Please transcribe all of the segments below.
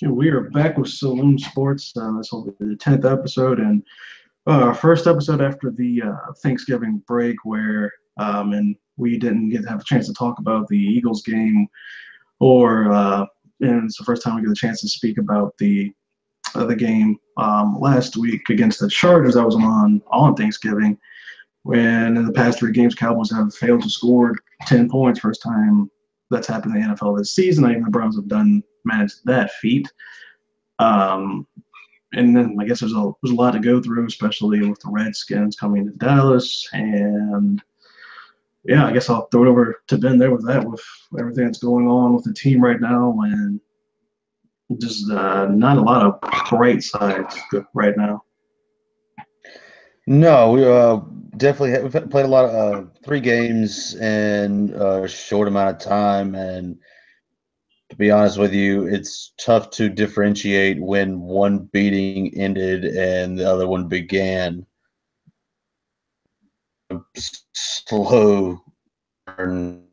Okay, we are back with Saloon Sports. This will be the 10th episode and our first episode after the Thanksgiving break, where and we didn't get to have a chance to talk about the Eagles game, or and it's the first time we get a chance to speak about the game last week against the Chargers. I was on Thanksgiving, when in the past three games, Cowboys have failed to score 10 points. First time that's happened in the NFL this season. Not even the Browns have managed that feat. Um, and then I guess there's a lot to go through, especially with the Redskins coming to Dallas. And yeah, I guess I'll throw it over to Ben there with that, with everything that's going on with the team right now, and just not a lot of bright sides right now. No, we definitely we've played a lot of three games in a short amount of time, and to be honest with you, it's tough to differentiate when one beating ended and the other one began. Slow burn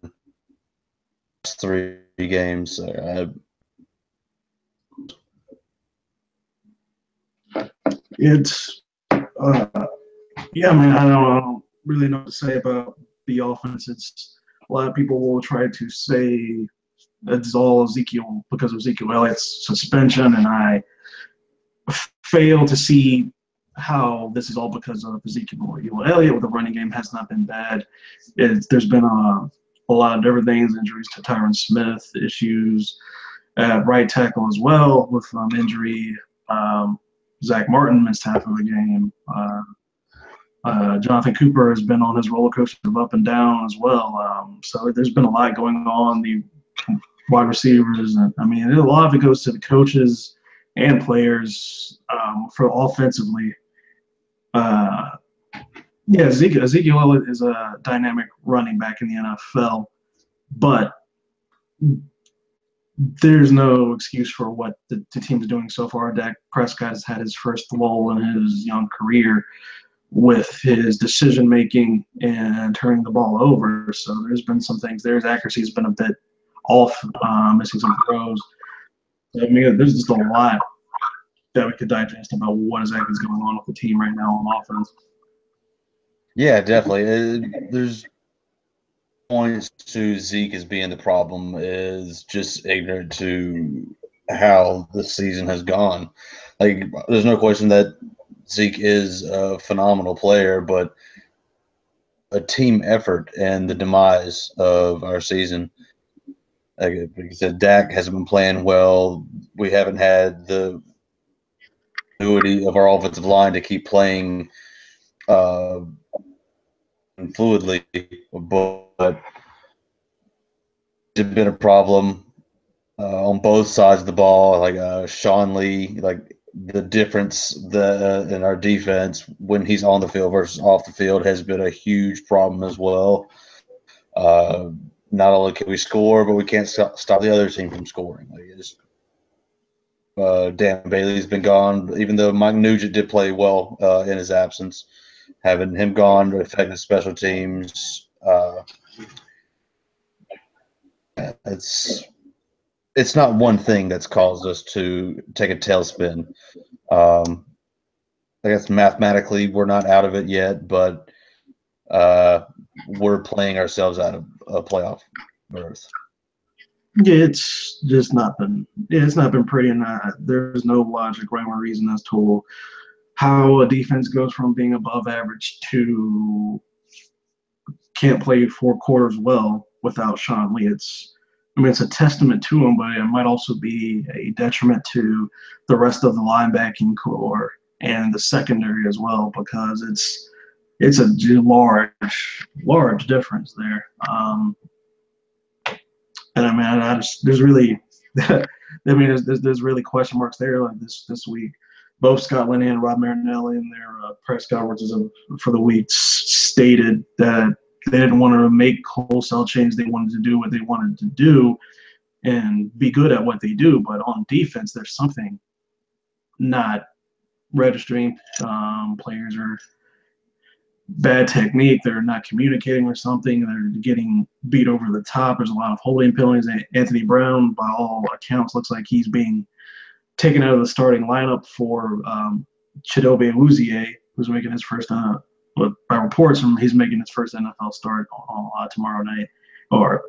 three games. It's yeah, man. I don't really know what to say about the offense. It's a lot of people will try to say it's all Ezekiel because of Ezekiel Elliott's suspension, and I fail to see how this is all because of Ezekiel Elliott. With the running game has not been bad. There's been a lot of different things, injuries to Tyron Smith, issues at right tackle as well with injury. Zach Martin missed half of the game. Jonathan Cooper has been on his roller coaster of up and down as well. So there's been a lot going on. The wide receivers, and I mean, a lot of it goes to the coaches and players for offensively. Uh, yeah, Ezekiel Elliott is a dynamic running back in the NFL, but there's no excuse for what the team's doing so far. Dak Prescott has had his first lull in his young career with his decision making and turning the ball over. So there's been some things there. His accuracy has been a bit off, missing some throws. I mean, there's just a lot that we could digest about what exactly is going on with the team right now on offense. Yeah, definitely. There's points to Zeke as being the problem is just ignorant to how the season has gone. Like, there's no question that Zeke is a phenomenal player, but a team effort and the demise of our season. Like you said, Dak hasn't been playing well. We haven't had the continuity of our offensive line to keep playing uh, fluidly, but it's been a problem on both sides of the ball. Like Sean Lee, like the difference in our defense when he's on the field versus off the field has been a huge problem as well. Uh, Not only can we score, but we can't stop the other team from scoring. Dan Bailey's been gone, even though Mike Nugent did play well in his absence. Having him gone affected special teams. It's not one thing that's caused us to take a tailspin. I guess mathematically we're not out of it yet, but we're playing ourselves out of a playoff berth. Yeah, it's just not been. Yeah, it's not been pretty, and there's no logic, rhyme, or reason as to how a defense goes from being above average to can't play four quarters well without Sean Lee. I mean, it's a testament to him, but it might also be a detriment to the rest of the linebacking core and the secondary as well, because it's a large difference there. And I mean, there's really, I mean, there's really question marks there like this week. Both Scott Linehan and Rob Marinelli in their press conferences for the week stated that they didn't want to make wholesale change. They wanted to do what they wanted to do and be good at what they do. But on defense, there's something not registering. Players are bad technique. They're not communicating or something. They're getting beat over the top. There's a lot of holding penalties. Anthony Brown, by all accounts, looks like he's being taken out of the starting lineup for Chidobe Awuzie, who's making his first, by reports, he's making his first NFL start tomorrow night or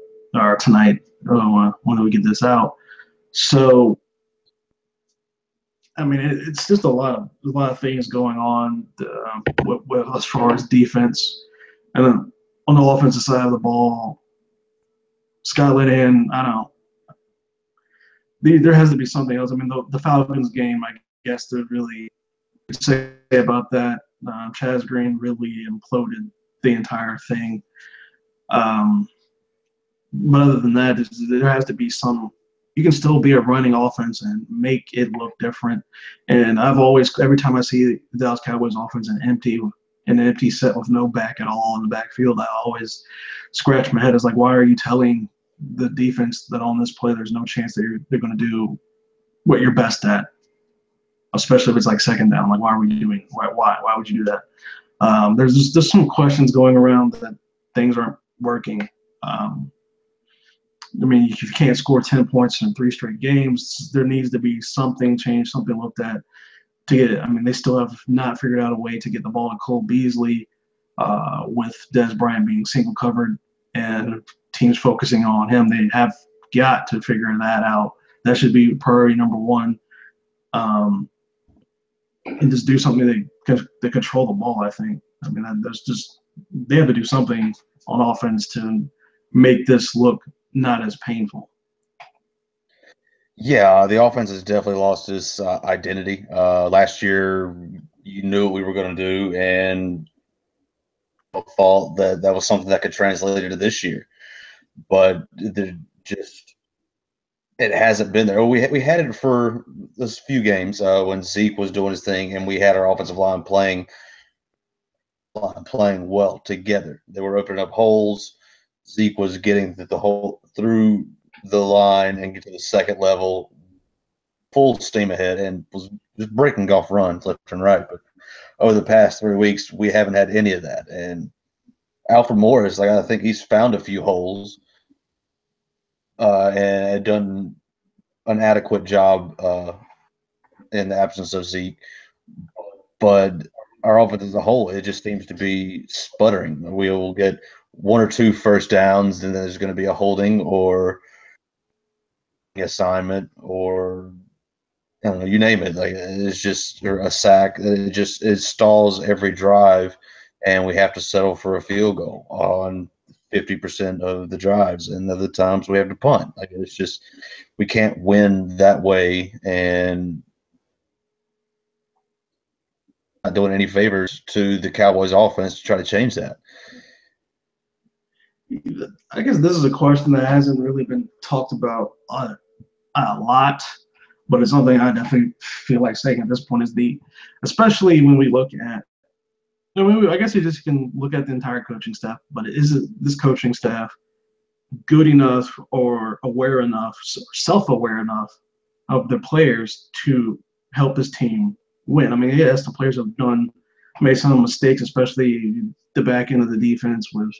tonight when we get this out. So, I mean, it's just a lot of things going on as far as defense, and then on the offensive side of the ball, Scott Linehan, I don't know. There has to be something else. I mean, the Falcons game, I guess, to really say about that. Chaz Green really imploded the entire thing. But other than that, there has to be some. You can still be a running offense and make it look different. And I've always, every time I see the Dallas Cowboys offense an empty set with no back at all in the backfield, I always scratch my head. It's like, why are you telling the defense that on this play there's no chance that they're going to do what you're best at, especially if it's like second down? Like, why are we doing? Why would you do that? There's just some questions going around that things aren't working. I mean, if you can't score 10 points in 3 straight games, there needs to be something changed, something looked at to get it. I mean, they still have not figured out a way to get the ball to Cole Beasley with Dez Bryant being single covered and teams focusing on him. They have got to figure that out. That should be priority number one. And just do something to control the ball, I think. I mean, they have to do something on offense to make this look not as painful. Yeah, the offense has definitely lost its identity. Last year, you knew what we were going to do, and thought that was something that could translate into this year. But it hasn't been there. We had it for this few games when Zeke was doing his thing, and we had our offensive line playing well together. They were opening up holes. Zeke was getting the hole through the line and get to the second level, full steam ahead, and was just breaking off runs left and right. But over the past 3 weeks, we haven't had any of that. And Alfred Morris, I think he's found a few holes and done an adequate job in the absence of Zeke. But our offense as a whole, it just seems to be sputtering. We'll get 1 or 2 first downs, and then there's going to be a holding or assignment or I don't know, you name it. Like it's just a sack. It stalls every drive, and we have to settle for a field goal on 50% of the drives, and other times we have to punt. Like it's just we can't win that way, and not doing any favors to the Cowboys offense to try to change that. I guess this is a question that hasn't really been talked about a lot, but it's something I definitely feel like saying at this point is especially when we look at, I guess you just can look at the entire coaching staff, but is this coaching staff good enough or aware enough, self-aware enough of the players to help this team win? I mean, yes, the players have made some mistakes, especially the back end of the defense with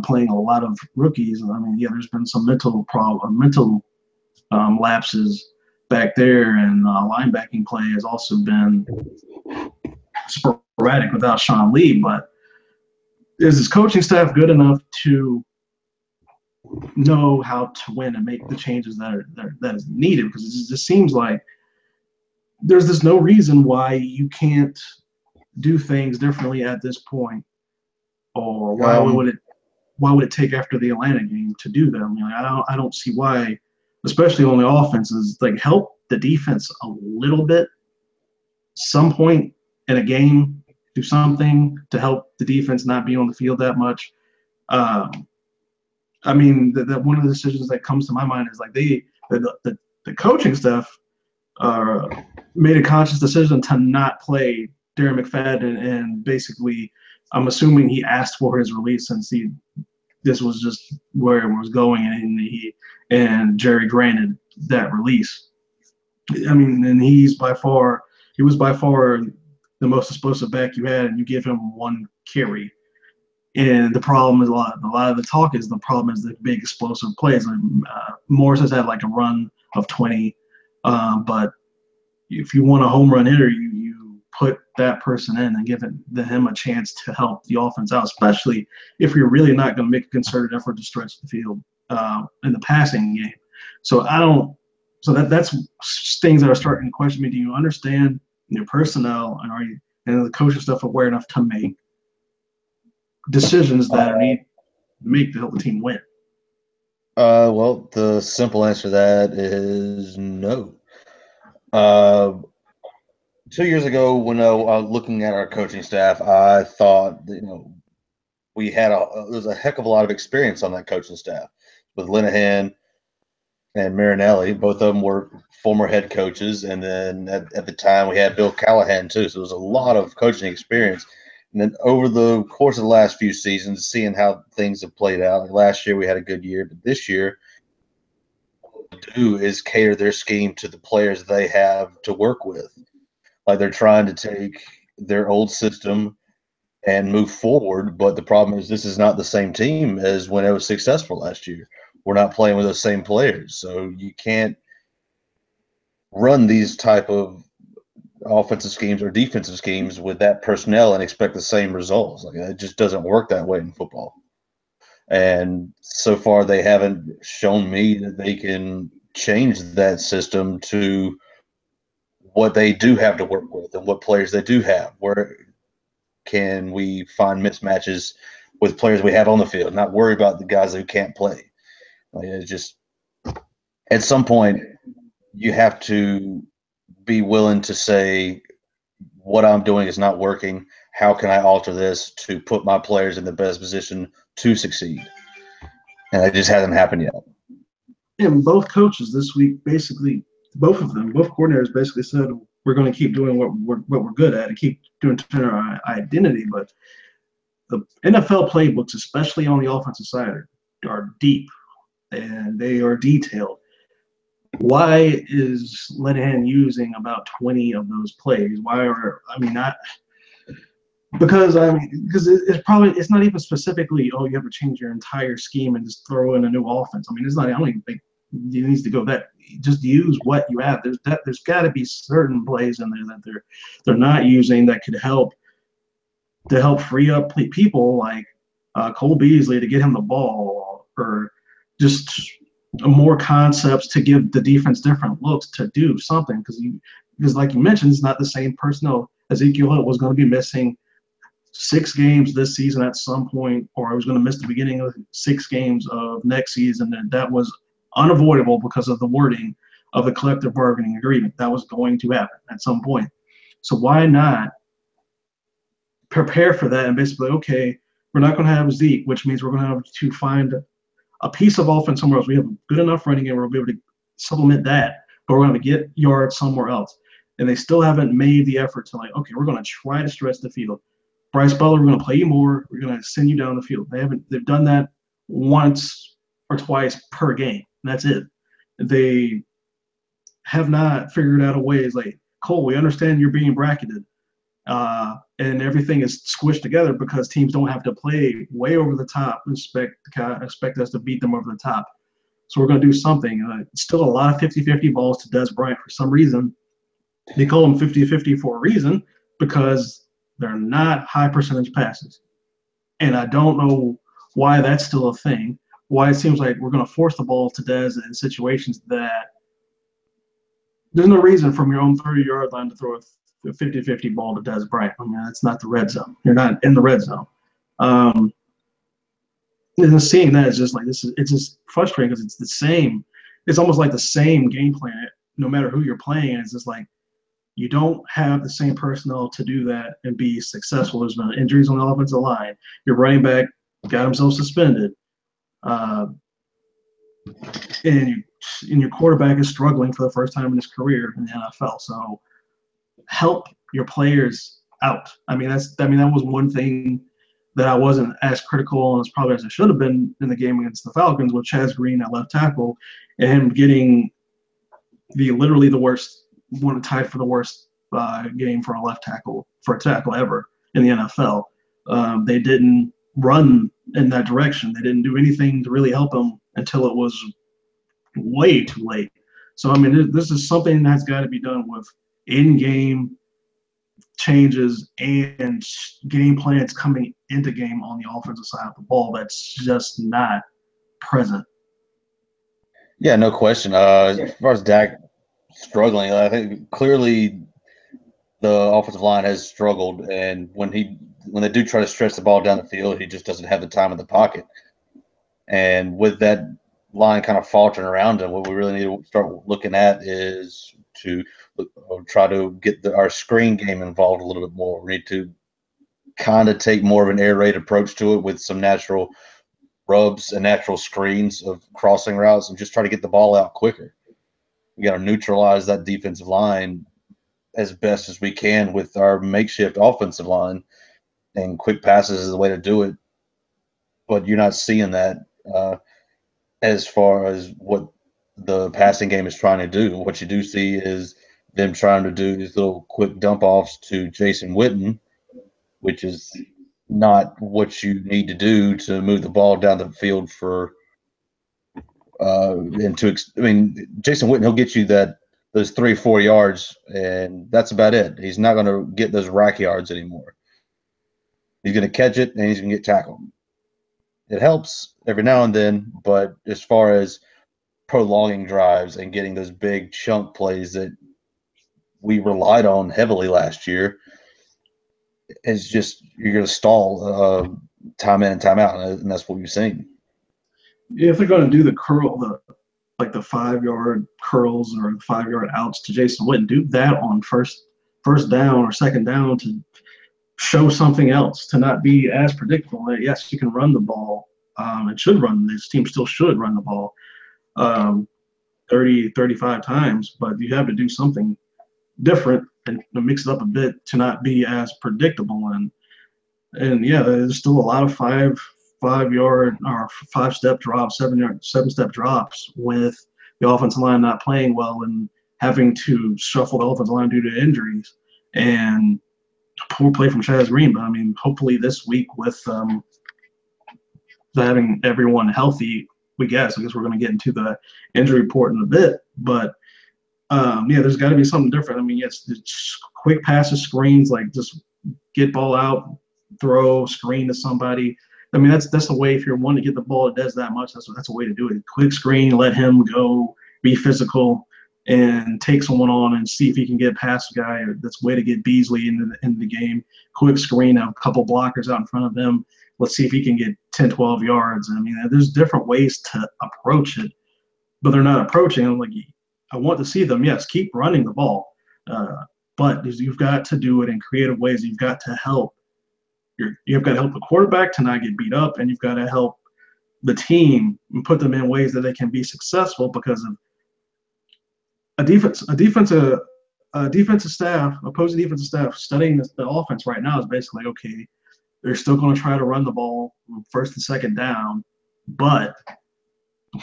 playing a lot of rookies. I mean, yeah, there's been some mental lapses back there, and linebacking play has also been sporadic without Sean Lee. But is this coaching staff good enough to know how to win and make the changes that is needed? Because it just seems like there's just no reason why you can't do things differently at this point, or why would it take after the Atlanta game to do that? I mean, I don't see why, especially on the offenses, like help the defense a little bit. Some point in a game, do something to help the defense not be on the field that much. I mean, that one of the decisions that comes to my mind is like the coaching staff made a conscious decision to not play Darren McFadden, and basically, I'm assuming he asked for his release since this was just where it was going, and Jerry granted that release. I mean, and he was by far the most explosive back you had, and you give him 1 carry. And the problem is a lot of the talk is the problem is the big explosive plays. Morris has had like a run of 20, but if you want a home run hitter, you put that person in and give him a chance to help the offense out, especially if you're really not going to make a concerted effort to stretch the field in the passing game. So I don't. So that's things that are starting to question me. Do you understand your personnel, and are you and the coaching stuff aware enough to make decisions that need to make to help the team win? Well, the simple answer to that is no. Uh, 2 years ago, when I was looking at our coaching staff, I thought that, we had there's a heck of a lot of experience on that coaching staff with Linehan and Marinelli. Both of them were former head coaches, and then at the time we had Bill Callahan too. So there was a lot of coaching experience. And then over the course of the last few seasons, seeing how things have played out. Like last year we had a good year, but this year what they do is cater their scheme to the players they have to work with. Like they're trying to take their old system and move forward, but the problem is this is not the same team as when it was successful last year. We're not playing with those same players, so you can't run these type of offensive schemes or defensive schemes with that personnel and expect the same results. Like it just doesn't work that way in football. And so far, they haven't shown me that they can change that system to what they do have to work with and what players they do have. Where can we find mismatches with players we have on the field? Not worry about the guys who can't play. Like it's just at some point you have to be willing to say what I'm doing is not working. How can I alter this to put my players in the best position to succeed? And it just hasn't happened yet. And both coaches this week, basically, both coordinators basically said we're going to keep doing what we're good at and keep doing turn our identity. But the NFL playbooks, especially on the offensive side, are deep and they are detailed. Why is Linehan using about 20 of those plays? Because it's not even specifically, oh, you have to change your entire scheme and just throw in a new offense. I mean, it's not. I don't even think it needs to go that. Just use what you have. There's got to be certain plays in there that they're not using that could help free up people like Cole Beasley to get him the ball, or just more concepts to give the defense different looks to do something. Because like you mentioned, it's not the same personnel. Ezekiel Hill was going to be missing 6 games this season at some point, or I was going to miss the beginning of 6 games of next season, and that was unavoidable because of the wording of the collective bargaining agreement. That was going to happen at some point. So why not prepare for that and basically, okay, we're not going to have Zeke, which means we're going to have to find a piece of offense somewhere else. We have a good enough running game, we'll be able to supplement that, but we're going to get yards somewhere else. And they still haven't made the effort to okay, we're going to try to stretch the field. Bryce Butler, we're going to play you more. We're going to send you down the field. They've done that once or twice per game. That's it. They have not figured out a way. It's like, Cole, we understand you're being bracketed. And everything is squished together because teams don't have to play way over the top and expect us to beat them over the top. So we're going to do something. Still a lot of 50-50 balls to Des Bryant for some reason. They call them 50-50 for a reason because they're not high percentage passes. And I don't know why that's still a thing, why it seems like we're going to force the ball to Des in situations that there's no reason from your own 30-yard line to throw a 50-50 ball to Des Bryant. I mean, that's not the red zone. You're not in the red zone. And seeing that is just like this. It's just frustrating because it's the same. It's almost like the same game plan, no matter who you're playing. It's just like you don't have the same personnel to do that and be successful. There's been injuries on the offensive line. Your running back got himself suspended, and your quarterback is struggling for the first time in his career in the NFL. So help your players out. I mean, that was one thing that I wasn't as critical and as probably as I should have been in the game against the Falcons with Chaz Green at left tackle and him getting literally the worst, one tied for the worst game for a tackle ever in the NFL. They didn't run in that direction. They didn't do anything to really help him until it was way too late. So, I mean, this is something that's got to be done with in-game changes and game plans coming into game on the offensive side of the ball that's just not present. Yeah, no question. As far as Dak struggling, I think clearly the offensive line has struggled, and when they do try to stretch the ball down the field, he just doesn't have the time in the pocket. And with that line kind of faltering around him, what we really need to start looking at is to try to get our screen game involved a little bit more. We need to kind of take more of an air raid approach to it with some natural rubs and natural screens of crossing routes and just try to get the ball out quicker. We got to neutralize that defensive line as best as we can with our makeshift offensive line, and quick passes is the way to do it. But you're not seeing that as far as what the passing game is trying to do. What you do see is them trying to do these little quick dump offs to Jason Witten, which is not what you need to do to move the ball down the field for Jason Witten, he'll get you those 3 or 4 yards, and that's about it. He's not going to get those rack yards anymore. He's going to catch it, and he's going to get tackled. It helps every now and then, but as far as prolonging drives and getting those big chunk plays that we relied on heavily last year, it's just you're going to stall time in and time out, and that's what we've seen. Yeah, if they're going to do the 5-yard curls or 5-yard outs to Jason Witten, do that on first down or second down to show something else, to not be as predictable. Yes, you can run the ball. It should run. This team still should run the ball 30, 35 times, but you have to do something different and mix it up a bit to not be as predictable. And yeah, there's still a lot of 5-yard or 5-step drops, 7-step drops with the offensive line not playing well and having to shuffle the offensive line due to injuries and poor play from Chaz Green. But I mean, hopefully this week with having everyone healthy, I guess we're going to get into the injury report in a bit. But yeah, there's got to be something different. I mean, yes, it's quick passes, screens, like just get ball out, throw, screen to somebody. I mean, that's a way. If you're wanting to get the ball, it does that much. That's a way to do it. Quick screen, let him go, be physical, and take someone on and see if he can get past the guy. That's a way to get Beasley into the game. Quick screen, have a couple blockers out in front of him. Let's see if he can get 10, 12 yards. I mean, there's different ways to approach it, but they're not approaching. I'm like, I want to see them. Yes, keep running the ball, but you've got to do it in creative ways. You've got to help. You've got to help the quarterback to not get beat up, and you've got to help the team and put them in ways that they can be successful, because of opposing defensive staff studying the offense right now is basically, okay, they're still going to try to run the ball first and second down, but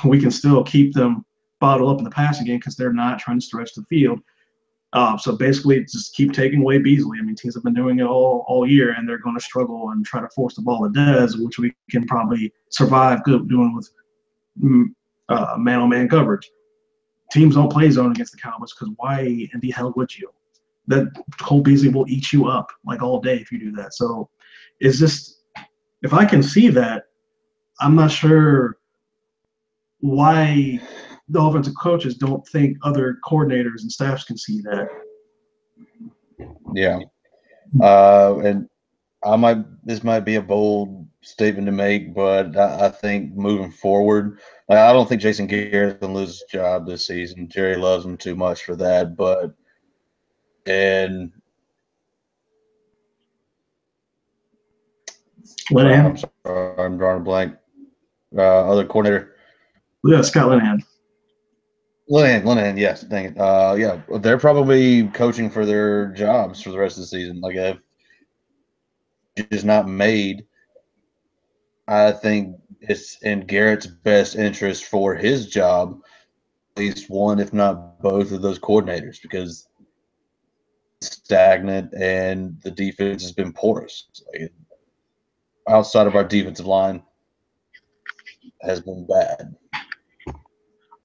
we can still keep them bottled up in the passing game because they're not trying to stretch the field. So basically, just keep taking away Beasley. I mean, teams have been doing it all year, and they're going to struggle and try to force the ball to Dez, which we can probably survive good doing with man-on-man coverage. Teams don't play zone against the Cowboys because why in the hell would you? That Cole Beasley will eat you up like all day if you do that. So it's just, if I can see that, I'm not sure why the offensive coaches don't think other coordinators and staffs can see that. Yeah. And this might be a bold statement to make, but I think moving forward, I don't think Jason Garrett's going to lose his job this season. Jerry loves him too much for that. I'm sorry, I'm drawing a blank. Other coordinator. Yeah, Scott Linehan. Linehan, yes. Dang it. Yeah, they're probably coaching for their jobs for the rest of the season. Like, if it's not made, I think it's in Garrett's best interest for his job, at least one, if not both, of those coordinators, because it's stagnant and the defense has been porous. Like, outside of our defensive line has been bad.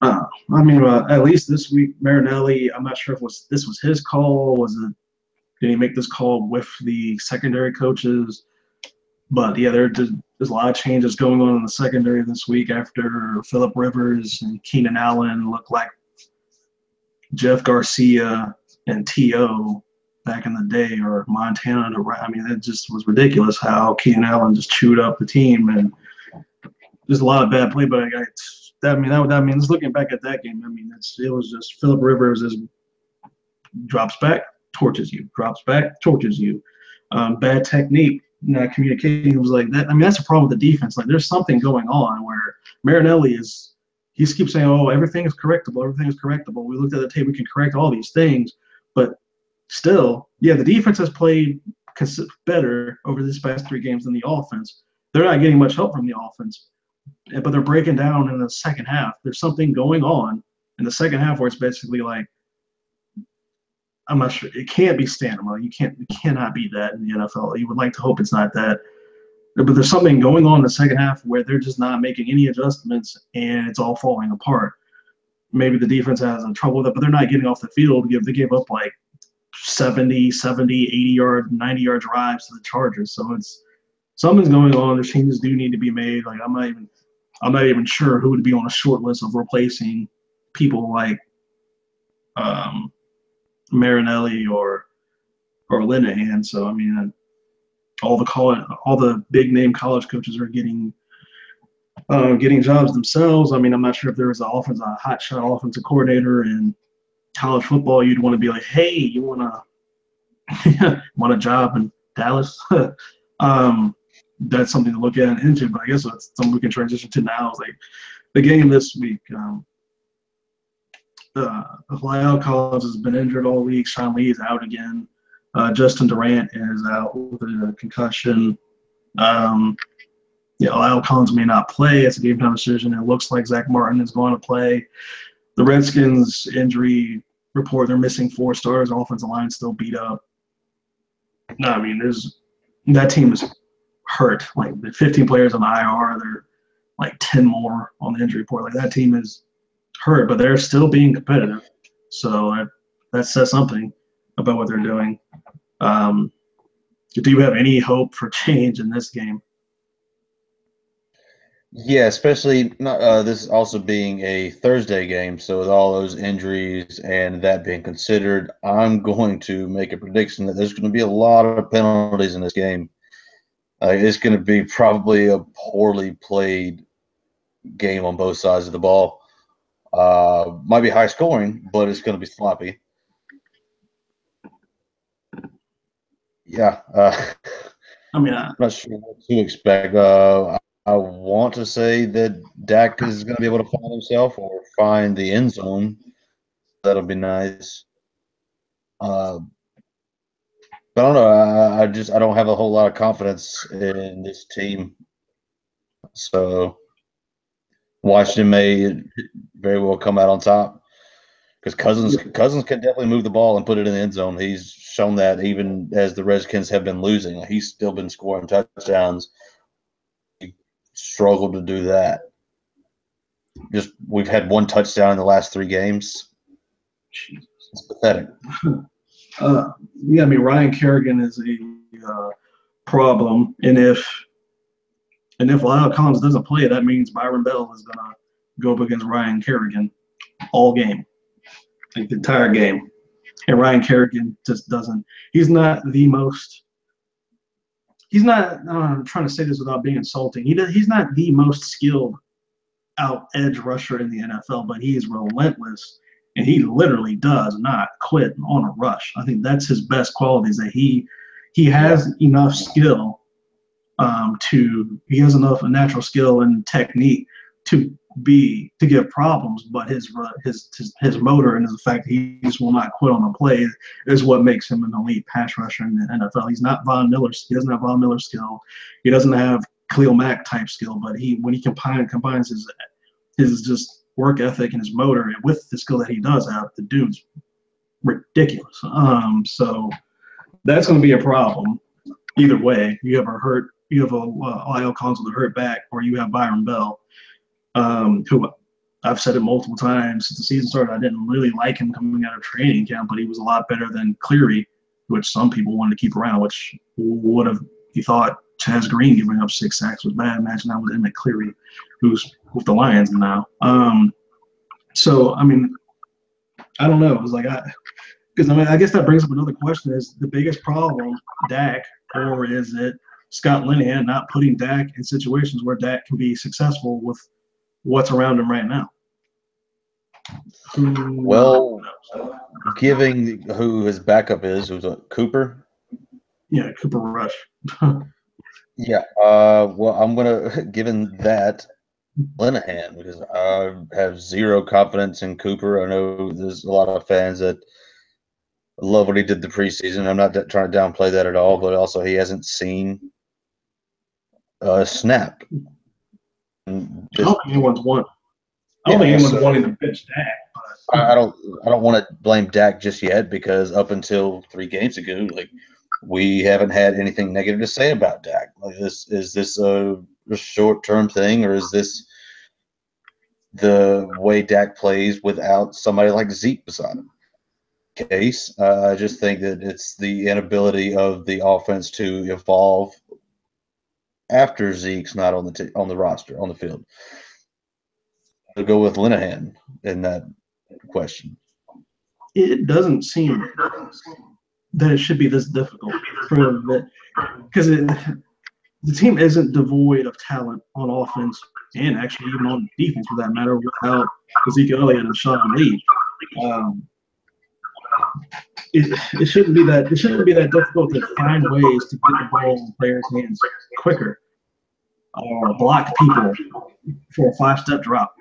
I mean, at least this week, Marinelli. I'm not sure if this was his call. Did he make this call with the secondary coaches? But yeah, there's a lot of changes going on in the secondary this week after Phillip Rivers and Keenan Allen look like Jeff Garcia and T.O. back in the day, or Montana. I mean, it just was ridiculous how Keenan Allen just chewed up the team, and there's a lot of bad play. But just looking back at that game, I mean, it was just Phillip Rivers drops back, torches you, drops back, torches you. Bad technique, not communicating. It was like that. I mean, that's a problem with the defense. Like, there's something going on where Marinelli he keeps saying, "Oh, everything is correctable. Everything is correctable. We looked at the tape. We can correct all these things." But still, yeah, the defense has played better over these past 3 games than the offense. They're not getting much help from the offense, but they're breaking down in the second half. There's something going on in the second half where it's basically like, I'm not sure. It can't be stamina. It cannot be that in the NFL. You would like to hope it's not that. But there's something going on in the second half where they're just not making any adjustments and it's all falling apart. Maybe the defense has trouble with it, but they're not getting off the field. They gave up like 70, 80-yard, 90-yard drives to the Chargers. So something's going on. The changes do need to be made. Like, I'm not even sure who would be on a short list of replacing people like Marinelli or Linehan. So I mean, all the big name college coaches are getting jobs themselves. I mean, I'm not sure if there was a hotshot offensive coordinator in college football. You'd want to be like, hey, you want a job in Dallas? That's something to look at and into. But I guess that's something we can transition to now. Is like the game this week. Lyle Collins has been injured all week. Sean Lee is out again. Justin Durant is out with a concussion. Lyle Collins may not play. It's a game time decision. It looks like Zach Martin is going to play. The Redskins injury report, they're missing 4 stars. Offensive line still beat up. No, I mean, that team is hurt. Like, the 15 players on IR, they're like 10 more on the injury report. Like, that team is hurt, but they're still being competitive. So that says something about what they're doing. Do you have any hope for change in this game? Yeah, especially not, this also being a Thursday game. So with all those injuries and that being considered, I'm going to make a prediction that there's going to be a lot of penalties in this game. It's going to be probably a poorly played game on both sides of the ball. Might be high scoring, but it's going to be sloppy. Yeah. I'm not sure what to expect. I want to say that Dak is going to be able to find himself or find the end zone. That'll be nice. But I don't know. I don't have a whole lot of confidence in this team. So Washington may very well come out on top because Cousins can definitely move the ball and put it in the end zone. He's shown that even as the Redskins have been losing, he's still been scoring touchdowns. He struggled to do that. We've had 1 touchdown in the last 3 games. Jesus. It's pathetic. I mean, Ryan Kerrigan is a problem, and if Lyle Collins doesn't play, that means Byron Bell is gonna go up against Ryan Kerrigan all game, like the entire game. And Ryan Kerrigan just doesn't. He's not the most. He's not. I'm trying to say this without being insulting. He's not the most skilled out edge rusher in the NFL, but he is relentless. And he literally does not quit on a rush. I think that's his best quality, is that he has enough skill he has enough natural skill and technique to give problems, but his motor and the fact that he just will not quit on a play is what makes him an elite pass rusher in the NFL. He's not Von Miller. He doesn't have Von Miller skill. He doesn't have Khalil Mack type skill, but when he combines his just work ethic and his motor with the skill that he does have, the dude's ridiculous. So that's going to be a problem either way. You have Lyle Collins with a hurt back, or you have Byron Bell, who I've said it multiple times since the season started. I didn't really like him coming out of training camp, but he was a lot better than Cleary, which some people wanted to keep around, which would have, you thought Chaz Green giving up 6 sacks was bad. Imagine that with Emmett Cleary, who's with the Lions now. So, I mean, I don't know. It was like, because I guess that brings up another question: is the biggest problem Dak, or is it Scott Linehan not putting Dak in situations where Dak can be successful with what's around him right now? Well, giving who his backup is, who's a Cooper. Yeah, Cooper Rush. Yeah. Well, I'm gonna given that Linehan because I have zero confidence in Cooper. I know there's a lot of fans that love what he did the preseason. I'm not trying to downplay that at all, but also he hasn't seen a snap. I don't think anyone's won. I don't think anyone's wanting to pitch Dak. I don't want to blame Dak just yet because up until 3 games ago, like we haven't had anything negative to say about Dak. Like is this a short-term thing, or is this the way Dak plays without somebody like Zeke beside him? Case, I just think that it's the inability of the offense to evolve after Zeke's not on the roster on the field. To go with Linehan in that question. It doesn't seem that it should be this difficult because the team isn't devoid of talent on offense and actually even on defense for that matter without Ezekiel Elliott and Sean Lee. It shouldn't be that difficult to find ways to get the ball in players' hands quicker or block people for a 5-step drop.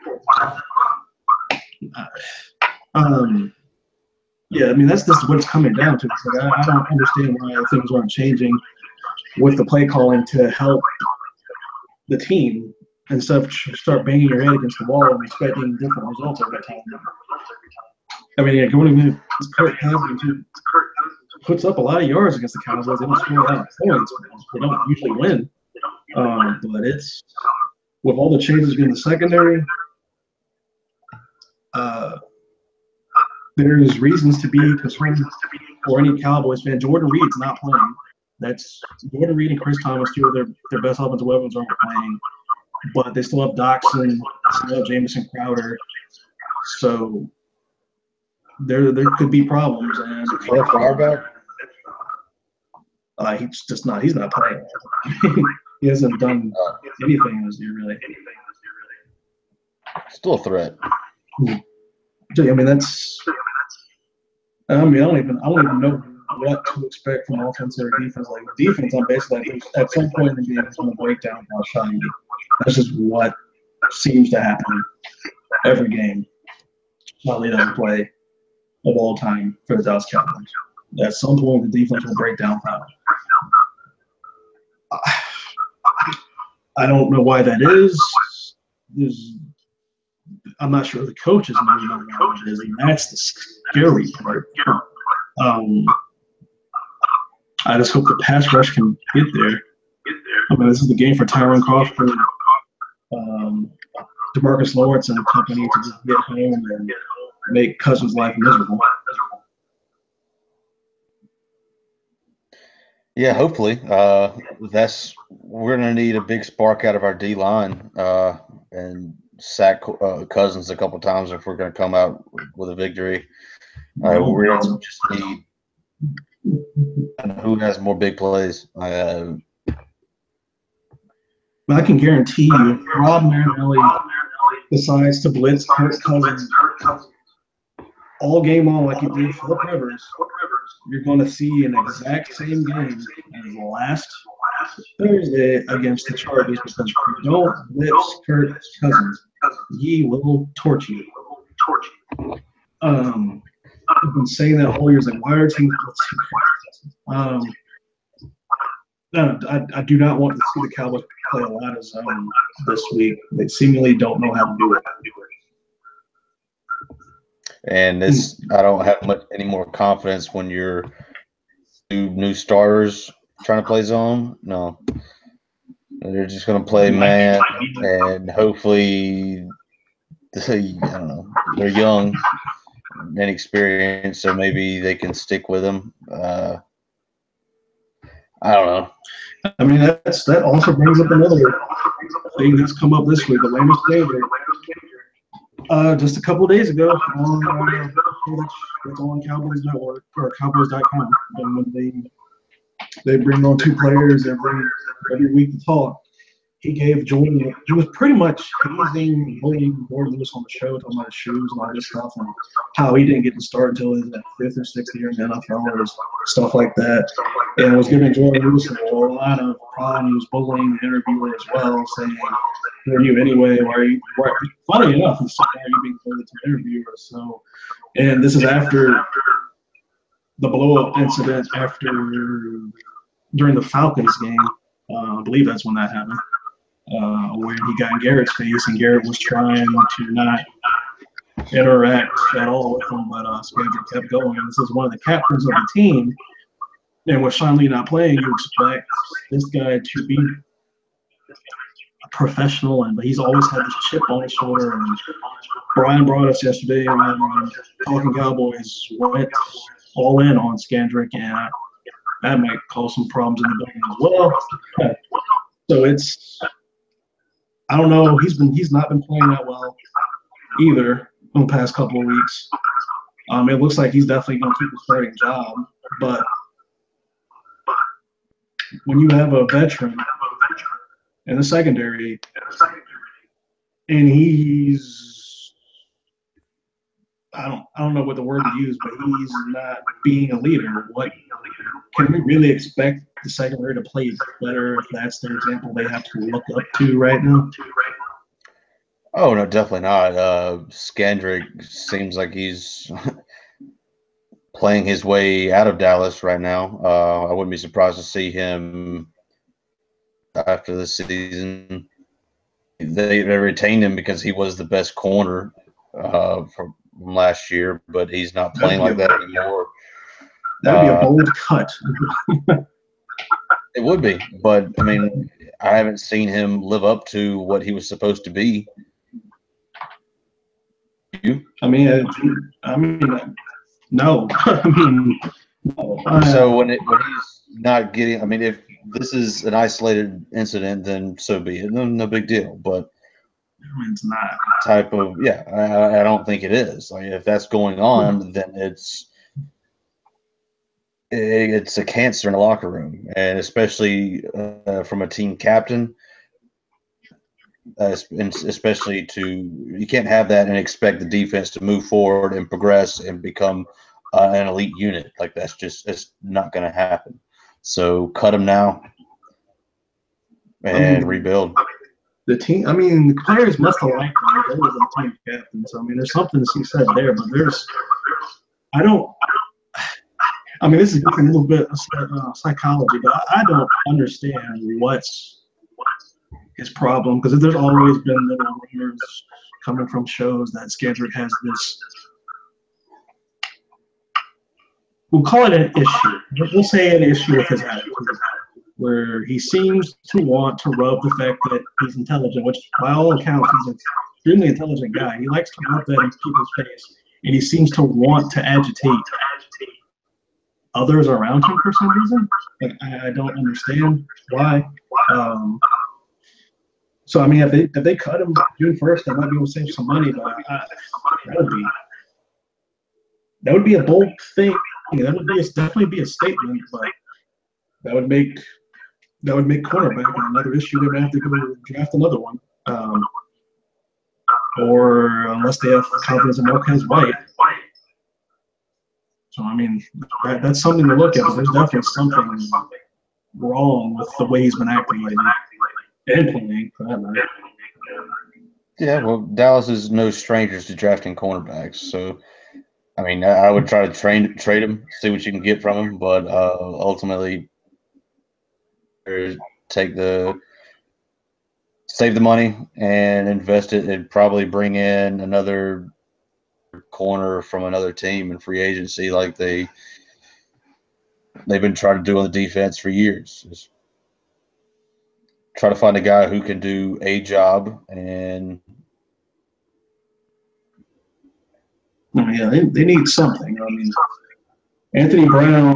Yeah, I mean that's what it's coming down to. It's like, I don't understand why things aren't changing with the play calling to help the team instead of start banging your head against the wall and expecting different results every time. I mean, going against Kirk Cousins, who puts up a lot of yards against the Cowboys. They don't score a lot of points. They don't usually win. But it's with all the changes in the secondary, there's reasons to be concerned for any Cowboys fan. Jordan Reed's not playing. That's Jordan Reed and Chris Thomas, 2 of their best offensive weapons, aren't playing. But they still have Doxson, still have Jamison Crowder. So there could be problems. And he's just not. He's not playing. He hasn't done anything this year, really. Still a threat. I mean, that's. I mean, I don't even know what to expect from offense or defense. Like defense, I'm basically like, at some point in the game, it's going to break down while shotting. That's just what seems to happen every game. Charlie doesn't play of all time for the Dallas Cowboys. At some point, the defense will break down foul. I don't know why that is. I'm not sure the coaches know why it is, and that's the scary part. I just hope the pass rush can get there. I mean, this is the game for Tyron Crawford, DeMarcus Lawrence, and company to just get home and make Cousins' life miserable. Yeah, hopefully. We're going to need a big spark out of our D line and sack Cousins a couple times if we're going to come out with a victory. We're going to just need who has more big plays. I can guarantee you, Rob Marinelli decides to blitz Kirk Cousins all game long like he did Philip Rivers. You're going to see an exact same game as last Thursday against the Chargers because if you don't blitz Kirk Cousins, he will torch you. I've been saying that all year. Like, why are teams blitzing? I do not want to see the Cowboys play a lot of zone this week. They seemingly don't know how to do it. And I don't have any more confidence when you're 2 new starters trying to play zone. No, they're just going to play man, and hopefully I don't know. They're young, inexperienced, so maybe they can stick with him. I don't know. I mean, that also brings up another thing that's come up this week. Atlanta Stranger. Just a couple of days ago it's on Cowboys Network or Cowboys.com. And when they bring on two players every week to talk. He gave Jordan. He was pretty much teasing, bullying Jordan Lewis on the show, talking about his shoes and all this stuff, and how he didn't get to start until his fifth or sixth year in the NFL or stuff like that. And was giving Jordan Lewis a lot of pride. He was bullying the interviewer as well, saying, "Who are you anyway? Why are you?" Funny enough, he said, "Why are you being bullied to the interviewer?" So, and this is after the blow-up incident during the Falcons game. I believe that's when that happened. Where he got in Garrett's face, and Garrett was trying to not interact at all with him, but Scandrick kept going. And this is one of the captains of the team, and with Sean Lee not playing, you expect this guy to be a professional, but he's always had this chip on his shoulder. And Brian brought us yesterday when Talking Cowboys went all in on Scandrick, and that might cause some problems in the building as well. So it's, I don't know. He's not been playing that well either in the past couple of weeks. It looks like he's definitely going to keep a starting job, but when you have a veteran in the secondary and he's, I don't know what the word to use, but he's not being a leader. What can we really expect the secondary to play better if that's the example they have to look up to right now? Oh no, definitely not. Scandrick seems like he's playing his way out of Dallas right now. I wouldn't be surprised to see him after the season. They retained him because he was the best corner from last year, but he's not playing like that anymore. That'd be a bold cut. It would be, but I mean, I haven't seen him live up to what he was supposed to be. You? I mean, no. I mean, no. So when he's not getting, I mean, if this is an isolated incident, then so be it. No big deal. But it's not type of I don't think it is. Like if that's going on, then it's a cancer in the locker room, and especially from a team captain. Especially you can't have that and expect the defense to move forward and progress and become an elite unit. Like it's not going to happen. So cut him now and rebuild. The team, I mean, the players must have liked him. They were the team captain. So I mean, there's something to be said there. But I mean, this is a little bit of psychology, but I don't understand what's his problem, because there's always been little rumors coming from shows that Scandrick has this, we'll call it an issue. We'll say an issue with his attitude, where he seems to want to rub the fact that he's intelligent, which by all accounts he's an extremely intelligent guy. He likes to rub that in people's face, and he seems to want to agitate others around him for some reason. Like, I don't understand why. So I mean, if they cut him June 1st, they might be able to save some money. But that would be a bold thing. That would definitely be a statement. But that would make cornerback another issue. They would have to go draft another one, or unless they have confidence in Marquez White. So I mean, that's something to look at. But there's definitely something wrong with the way he's been acting lately. And playing, for that matter. Yeah, well, Dallas is no strangers to drafting cornerbacks. So, I mean, I would try to trade him, see what you can get from him, but ultimately, save the money and invest it, and probably bring in another corner from another team in free agency, like they've been trying to do on the defense for years. Just try to find a guy who can do a job and Yeah, they need something. I mean, Anthony Brown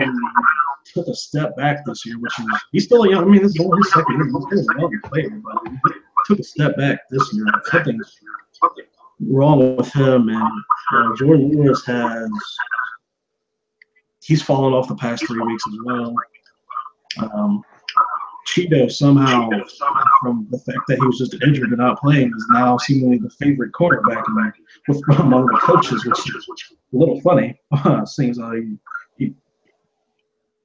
took a step back this year, which is he's still a young. I mean, this is only his second year. He's still a young player, but he took a step back this year. Something's wrong with him, and Jordan Lewis he's fallen off the past 3 weeks as well. Cheeto somehow, from the fact that he was just injured and not playing, is now seemingly the favorite cornerback among the coaches, which is a little funny. Seems like he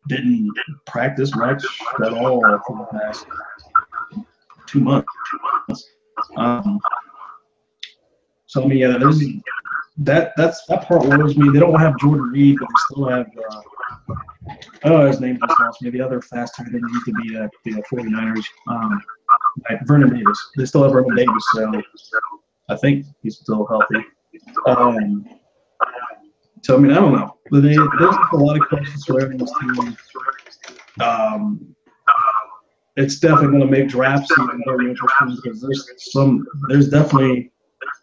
didn't practice much at all for the past 2 months. So I mean, yeah, there's that part worries me. They don't have Jordan Reed, but they still have his name just lost me. The other fast tight end used to be the 49ers. Vernon Davis. They still have Vernon Davis, so I think he's still healthy. So I mean, I don't know. But there's a lot of questions surrounding this team. It's definitely going to make drafts even very interesting because there's definitely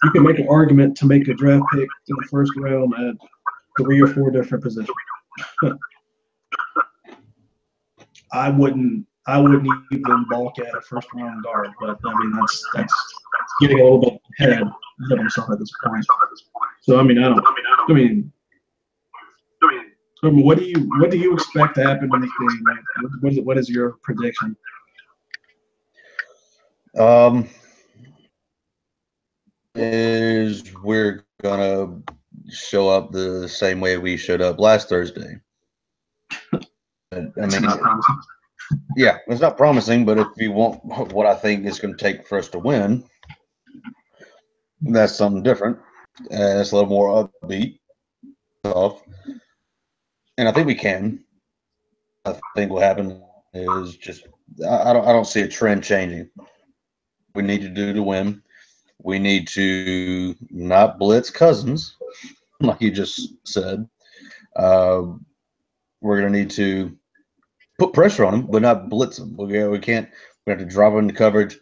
you can make an argument to make a draft pick in the first round at 3 or 4 different positions. I wouldn't even balk at a first round guard, but I mean that's getting a little bit ahead of himself at this point. So I mean what do you expect to happen in this game? What is your prediction? Is we're gonna show up the same way we showed up last Thursday. I mean, not promising. Yeah, it's not promising, but if you want what I think it's going to take for us to win, that's something different. It's a little more upbeat stuff, and I think we can. I think what happened is just I don't see a trend changing. We need to do to win. We need to not blitz Cousins, like you just said. We're going to need to put pressure on him, but not blitz him. We can't. We have to drop him into coverage.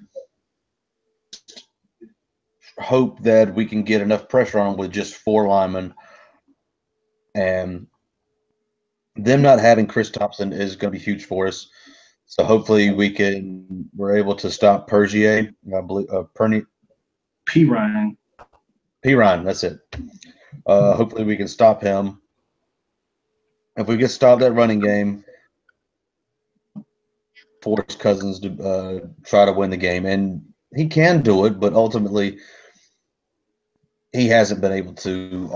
Hope that we can get enough pressure on him with just 4 linemen, and them not having Chris Thompson is going to be huge for us. So hopefully we're able to stop Pergier. I believe Ryan. That's it. Hopefully we can stop him. If we can stop that running game, force Cousins to try to win the game, and he can do it, but ultimately he hasn't been able to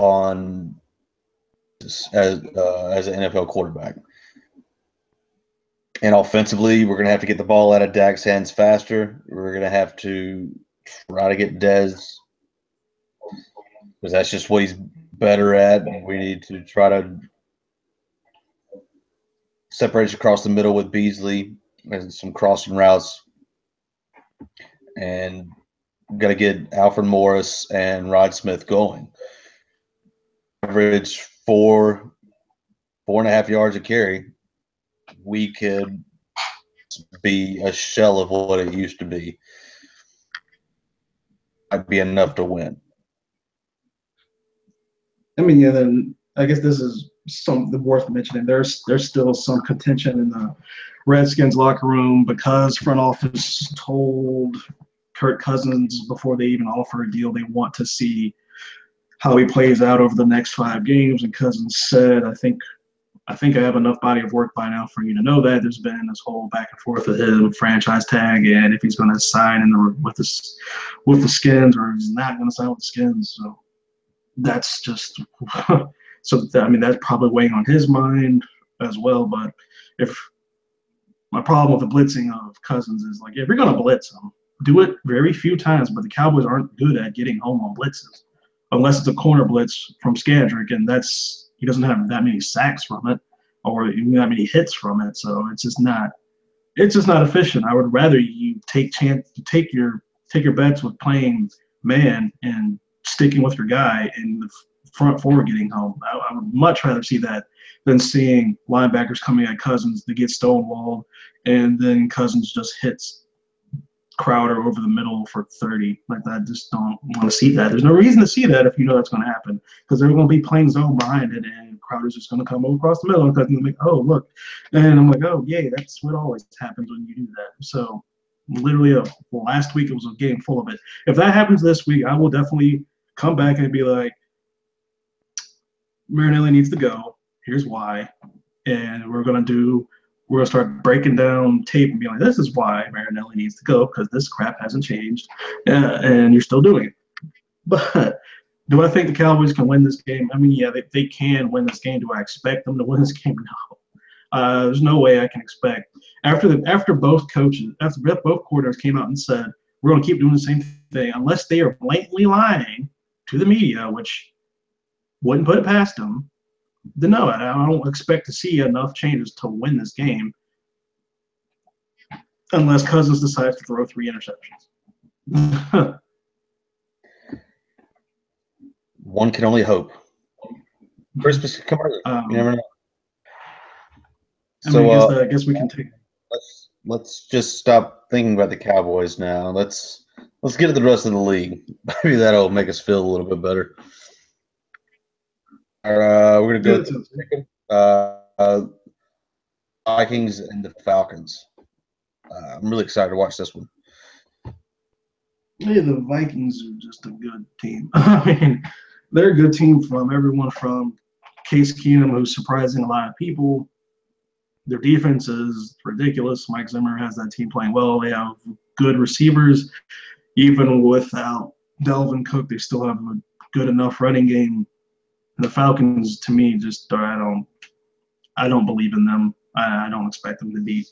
as an NFL quarterback. And offensively, we're going to have to get the ball out of Dak's hands faster. We're going to have to try to get Dez, because that's just what he's better at. We need to try to separate across the middle with Beasley and some crossing routes. And got to get Alfred Morris and Rod Smith going. Average 4.5 yards a carry. We could be a shell of what it used to be. Might be enough to win. I mean, yeah. Then I guess this is something worth mentioning. There's still some contention in the Redskins locker room because front office told Kirk Cousins before they even offer a deal they want to see how he plays out over the next 5 games. And Cousins said, I think I have enough body of work by now for you to know that there's been this whole back and forth with him franchise tag and if he's going to sign with the Skins or if he's not going to sign with the Skins. So that's just so I mean that's probably weighing on his mind as well. But if my problem with the blitzing of Cousins is like if you're going to blitz him, do it very few times. But the Cowboys aren't good at getting home on blitzes unless it's a corner blitz from Skandrick, and he doesn't have that many sacks from it or even that many hits from it. So it's just not efficient. I would rather you take your bets with playing man and sticking with your guy in the front four getting home. I would much rather see that than seeing linebackers coming at Cousins to get stonewalled and then Cousins just hits Crowder over the middle for 30. Like, I just don't want to see that. There's no reason to see that if you know that's going to happen, because they're going to be playing zone behind it, and Crowder's just going to come across the middle and cut, and like, oh, look. And I'm like, oh, yay, that's what always happens when you do that. So literally, last week it was a game full of it. If that happens this week, I will definitely come back and be like, Marinelli needs to go. Here's why. And we're going to start breaking down tape and be like, this is why Marinelli needs to go, because this crap hasn't changed, and you're still doing it. But do I think the Cowboys can win this game? I mean, yeah, they can win this game. Do I expect them to win this game? No. There's no way I can expect. After both coordinators came out and said, we're going to keep doing the same thing, unless they are blatantly lying to the media, which wouldn't put it past them, then no, I don't expect to see enough changes to win this game unless Cousins decides to throw 3 interceptions. One can only hope. Christmas come early. You never know. So I guess we can take. Let's just stop thinking about the Cowboys now. Let's get to the rest of the league. Maybe that'll make us feel a little bit better. All right, we're gonna go to Vikings and the Falcons. I'm really excited to watch this one. Yeah, the Vikings are just a good team. I mean, they're a good team from everyone from Case Keenum, who's surprising a lot of people. Their defense is ridiculous. Mike Zimmer has that team playing well. They have good receivers. Even without Delvin Cook, they still have a good enough running game. The Falcons, to me, just I don't believe in them. I don't expect them to beat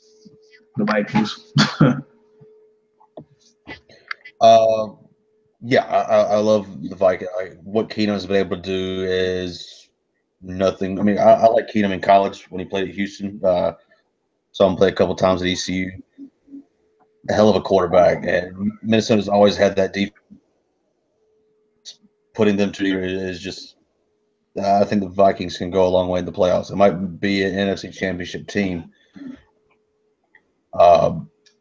the Vikings. Yeah, I love the Vikings. What Keenum's been able to do is nothing. I mean, I like Keenum in college when he played at Houston. Saw him play a couple times at ECU. A hell of a quarterback, and Minnesota's always had that defense. Putting them together is just. I think the Vikings can go a long way in the playoffs. It might be an NFC Championship team.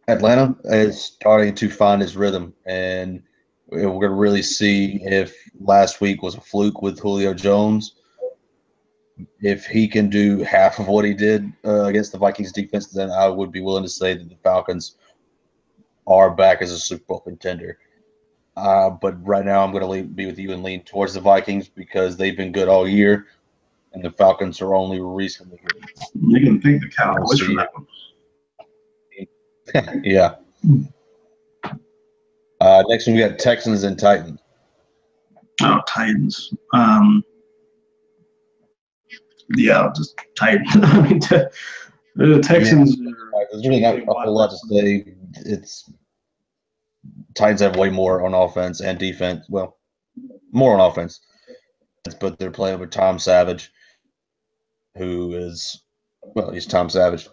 Atlanta is starting to find its rhythm, and we're going to really see if last week was a fluke with Julio Jones. If he can do half of what he did against the Vikings defense, then I would be willing to say that the Falcons are back as a Super Bowl contender. But right now I'm going to be with you and lean towards the Vikings because they've been good all year, and the Falcons are only recently good. You can thank the Cowboys for that one. Yeah. Next one, we got Texans and Titans. Oh, Titans. Yeah, just Titans. I mean, the Texans. Yeah, there's really not a whole lot to say. Titans have way more on offense and defense. Well, more on offense, but they're playing with Tom Savage, who is, well, he's Tom Savage.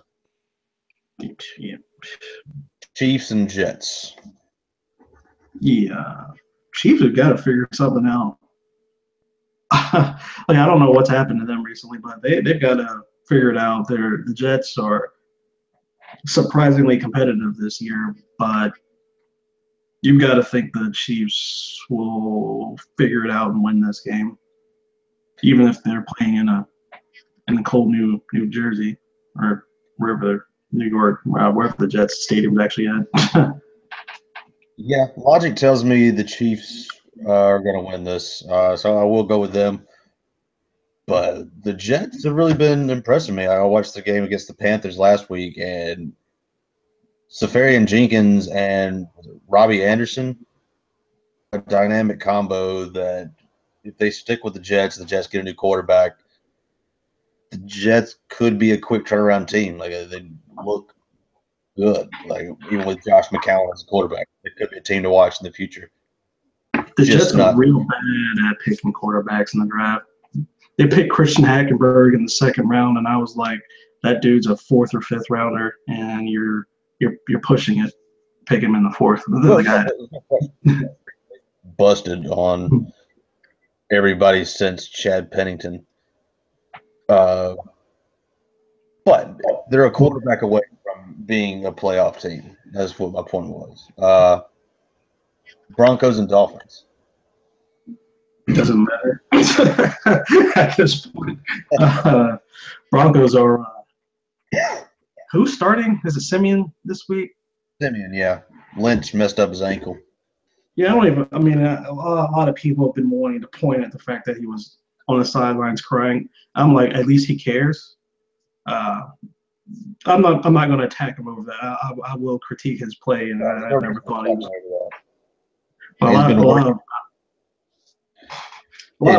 Yeah. Chiefs and Jets. Yeah, Chiefs have got to figure something out. Like, I don't know what's happened to them recently, but they've got to figure it out. The Jets are surprisingly competitive this year, but you've got to think the Chiefs will figure it out and win this game, even if they're playing in the cold New Jersey or wherever New York, wherever the Jets stadium is actually at. Yeah, logic tells me the Chiefs are going to win this, so I will go with them. But the Jets have really been impressing me. I watched the game against the Panthers last week, and Safarian Jenkins and Robbie Anderson, a dynamic combo that if they stick with the Jets get a new quarterback, the Jets could be a quick turnaround team. Like, they look good. Like, even with Josh McCown as a quarterback, it could be a team to watch in the future. The Jets are real bad at picking quarterbacks in the draft. They picked Christian Hackenberg in the second round, and I was like, that dude's a 4th or 5th rounder, and you're pushing it. Pick him in the 4th. Busted on everybody since Chad Pennington. But they're a quarterback away from being a playoff team. That's what my point was. Broncos and Dolphins. Doesn't matter at this point. Broncos are who's starting? Is it Simeon this week? Simeon, yeah. Lynch messed up his ankle. Yeah, I don't even. I mean, a lot of people have been wanting to point at the fact that he was on the sidelines crying. I'm like, at least he cares. I'm not going to attack him over that. I will critique his play, and I never thought he was. But a lot of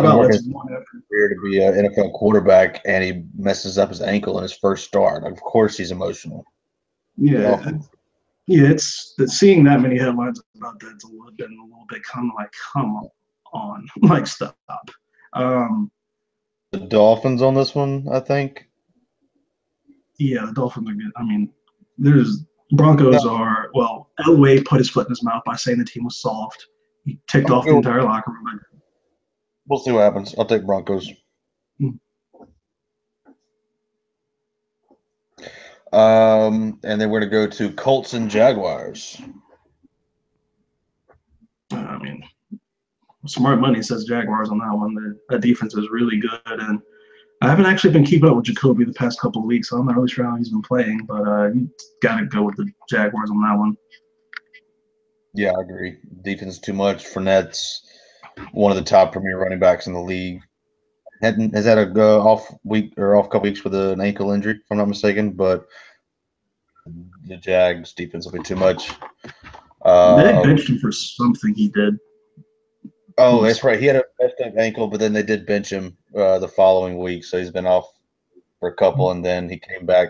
outlets want to be an NFL quarterback, and he messes up his ankle in his first start. Of course, he's emotional. Yeah, yeah. It's seeing that many headlines about that's been a little bit kind of like, come on, like stop. The Dolphins on this one, I think. Yeah, the Dolphins are good. I mean, Broncos are, well, Elway put his foot in his mouth by saying the team was soft. He ticked off the entire locker room. We'll see what happens. I'll take Broncos. And then we're going to go to Colts and Jaguars. I mean, smart money says Jaguars on that one. The defense is really good, and I haven't actually been keeping up with Jacoby the past couple of weeks, so I'm not really sure how he's been playing, but you got to go with the Jaguars on that one. Yeah, I agree. Defense is too much. Fournette's one of the top premier running backs in the league. Has had a off couple weeks with an ankle injury, if I'm not mistaken, but the Jags defense will be too much. They benched him for something he did. Oh, that's right. He had a messed up ankle, but then they did bench him the following week, so he's been off for a couple, and then he came back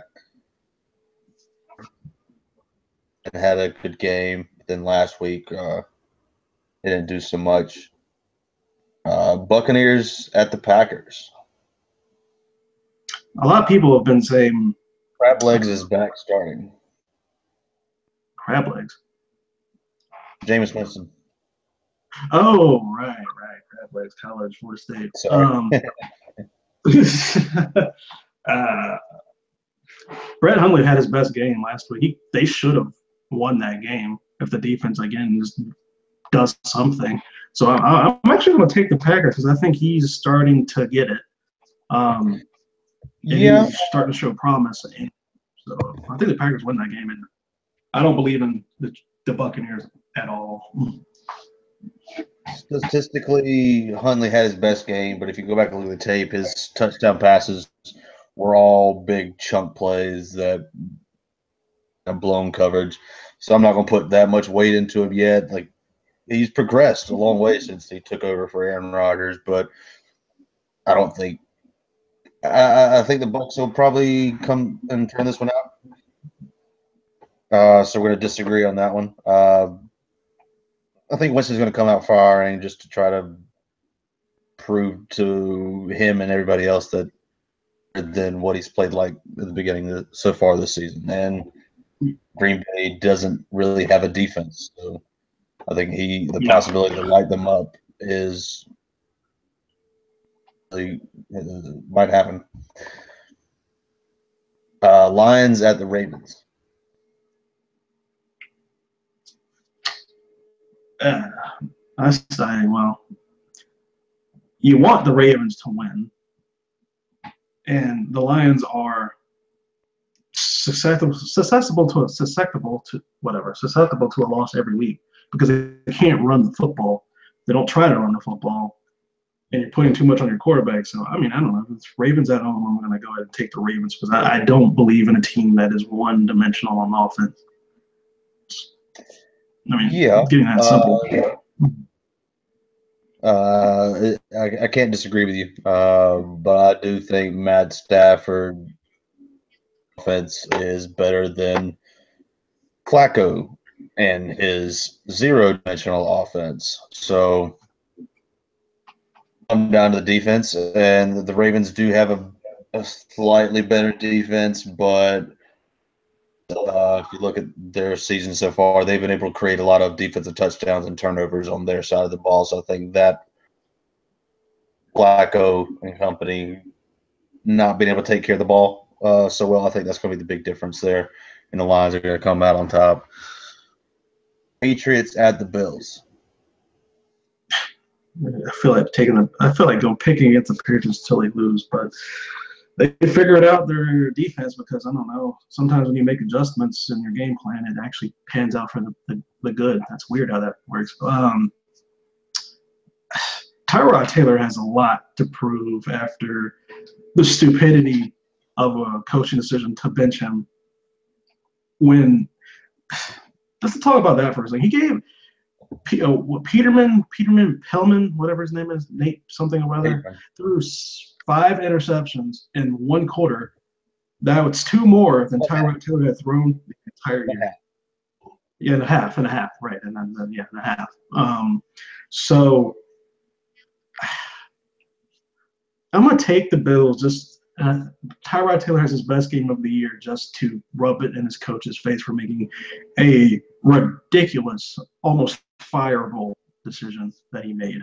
and had a good game. Then last week, he didn't do so much. Buccaneers at the Packers. A lot of people have been saying Crab Legs is back starting. Crab Legs? Jameis Winston. Oh, right. Crab Legs College, Florida State. Brett Hundley had his best game last week. They should have won that game if the defense, again, just does something. So I'm actually going to take the Packers because I think he's starting to get it. He's starting to show promise. And so I think the Packers win that game. And I don't believe in the Buccaneers at all. Statistically, Hundley had his best game, but if you go back and look at the tape, his touchdown passes were all big chunk plays that have blown coverage. So I'm not going to put that much weight into him yet. Like, he's progressed a long way since he took over for Aaron Rodgers, but I don't think I think the Bucs will probably come and turn this one out. So we're going to disagree on that one. I think Winston's going to come out firing just to try to prove to him and everybody else that than what he's played like at the beginning so far this season. And Green Bay doesn't really have a defense, so I think the possibility to light them up might happen. Lions at the Ravens. I say, well, you want the Ravens to win, and the Lions are susceptible to a loss every week because they can't run the football. They don't try to run the football, and you're putting too much on your quarterback. So, I mean, I don't know. If it's Ravens at home, I'm going to go ahead and take the Ravens because I don't believe in a team that is one-dimensional on offense. I mean, getting that simple. I can't disagree with you, but I do think Matt Stafford offense is better than Flacco and his zero-dimensional offense. So I'm down to the defense, and the Ravens do have a slightly better defense, but if you look at their season so far, they've been able to create a lot of defensive touchdowns and turnovers on their side of the ball. So I think that Flacco and company not being able to take care of the ball so well, I think that's going to be the big difference there. and the Lions are going to come out on top. Patriots at the Bills. I feel like going picking against the Patriots until they lose, but they figured out their defense because I don't know. Sometimes when you make adjustments in your game plan, it actually pans out for the good. That's weird how that works. Tyrod Taylor has a lot to prove after the stupidity of a coaching decision to bench him. When let's talk about that for a second. He gave Peterman, Pellman, whatever his name is, Nate something or other, threw 5 interceptions in 1 quarter. That was 2 more than Tyrod Taylor had thrown the entire year. Yeah, and a half, right, and then and a half. So I'm gonna take the Bills. Just Tyrod Taylor has his best game of the year, just to rub it in his coach's face for making a ridiculous, almost fireable decision that he made.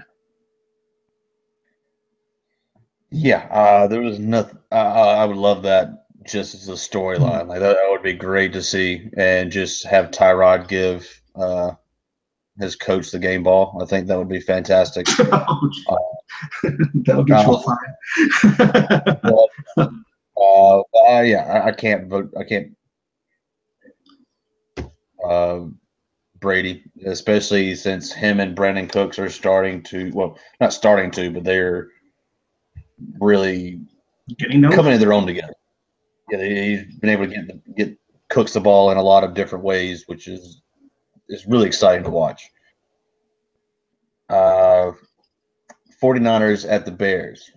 Yeah, there was nothing. I would love that just as a storyline. Like that would be great to see, and just have Tyrod give his coach the game ball. I think that would be fantastic. That'll get you a fine. Yeah, I can't vote. I can't. Brady, especially since him and Brandon Cooks are starting to. Well, not starting to, but they're really coming to their own together. Yeah, he's been able to get Cooks the ball in a lot of different ways, which is really exciting to watch. 49ers at the Bears.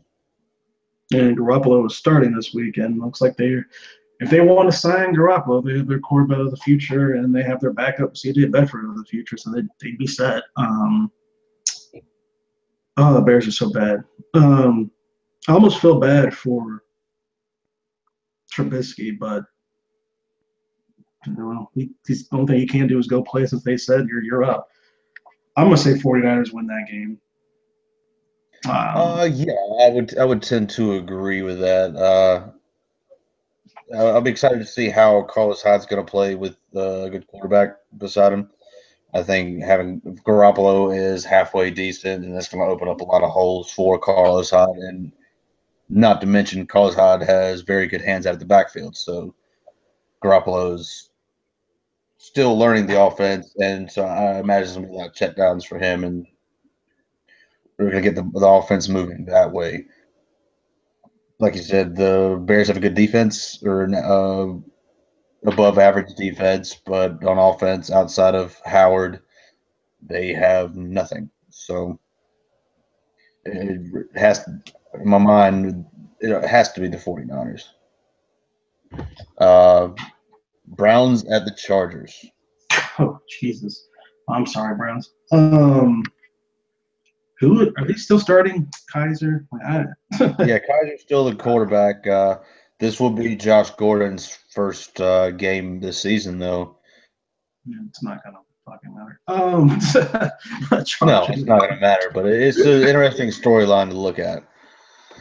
And Garoppolo is starting this weekend. Looks like if they want to sign Garoppolo, they have their quarterback of the future, and they have their backup C.J. Beathard of the future, so they'd be set. The Bears are so bad. I almost feel bad for Trubisky, but the only thing he can do is go play since they said you're up. I'm gonna say 49ers win that game. Yeah, I would tend to agree with that. I'll be excited to see how Carlos Hyde's going to play with a good quarterback beside him. I think having Garoppolo is halfway decent, and that's going to open up a lot of holes for Carlos Hyde. And not to mention, Carlos Hyde has very good hands out of the backfield. So Garoppolo's still learning the offense, and so I imagine there's going to be a lot of checkdowns for him, and we're going to get the offense moving that way. Like you said, the Bears have a good defense, or above average defense, but on offense, outside of Howard, they have nothing. So it has, in my mind, it has to be the 49ers. Browns at the Chargers. Oh, Jesus. I'm sorry, Browns. Who are they still starting? Kaiser? Yeah, Kaiser's still the quarterback. This will be Josh Gordon's first game this season, though. Yeah, it's not gonna fucking matter. No, it's not gonna matter, but it's an interesting storyline to look at.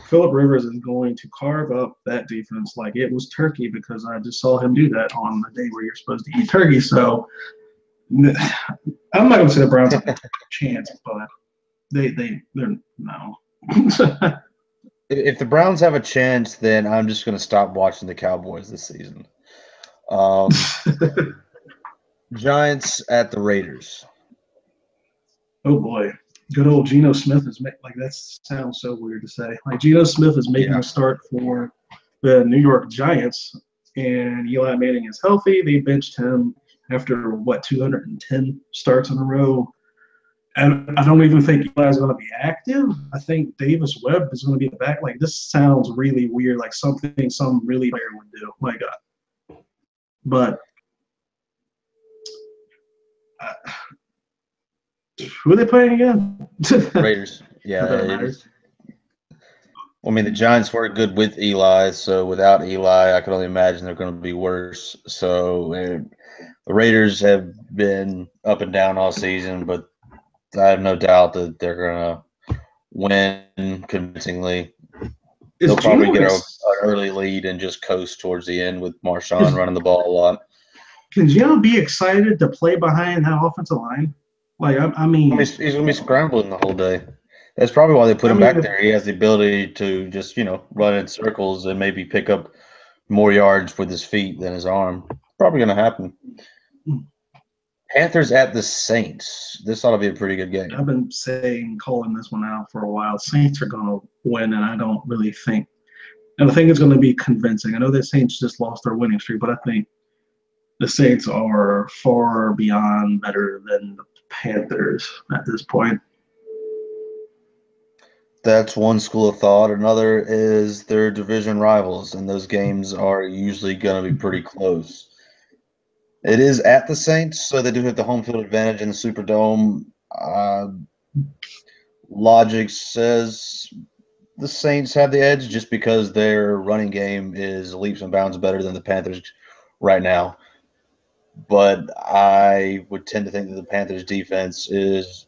Phillip Rivers is going to carve up that defense like it was turkey, because I just saw him do that on the day where you're supposed to eat turkey. So I'm not gonna say the Browns have a chance, but they're no. If the Browns have a chance, then I'm just going to stop watching the Cowboys this season. Giants at the Raiders. Oh boy, good old Geno Smith is like that sounds so weird to say. Like Geno Smith is making a start for the New York Giants, and Eli Manning is healthy. They benched him after 210 starts in a row. And I don't even think Eli's going to be active. I think Davis Webb is going to be the back. Like, this sounds really weird, like something some really player would do. My God. But who are they playing again? Raiders. Yeah. I mean, the Giants were good with Eli, so without Eli, I can only imagine they're going to be worse. So the Raiders have been up and down all season, but I have no doubt that they're going to win convincingly. They'll probably get an early lead and just coast towards the end with Marshawn running the ball a lot. can Gino be excited to play behind that offensive line? Like, I mean, He's going to be scrambling the whole day. That's probably why they put I him mean, back there. He has the ability to just, run in circles and maybe pick up more yards with his feet than his arm. Probably going to happen. Panthers at the Saints. This ought to be a pretty good game. I've been calling this one out for a while. Saints are going to win, and I don't really think. And I think it's going to be convincing. I know the Saints just lost their winning streak, but I think the Saints are far beyond better than the Panthers at this point. That's one school of thought. Another is their division rivals, and those games are usually going to be pretty close. It is at the Saints, so they do have the home field advantage in the Superdome. Logic says the Saints have the edge just because their running game is leaps and bounds better than the Panthers right now. But I would tend to think that the Panthers defense is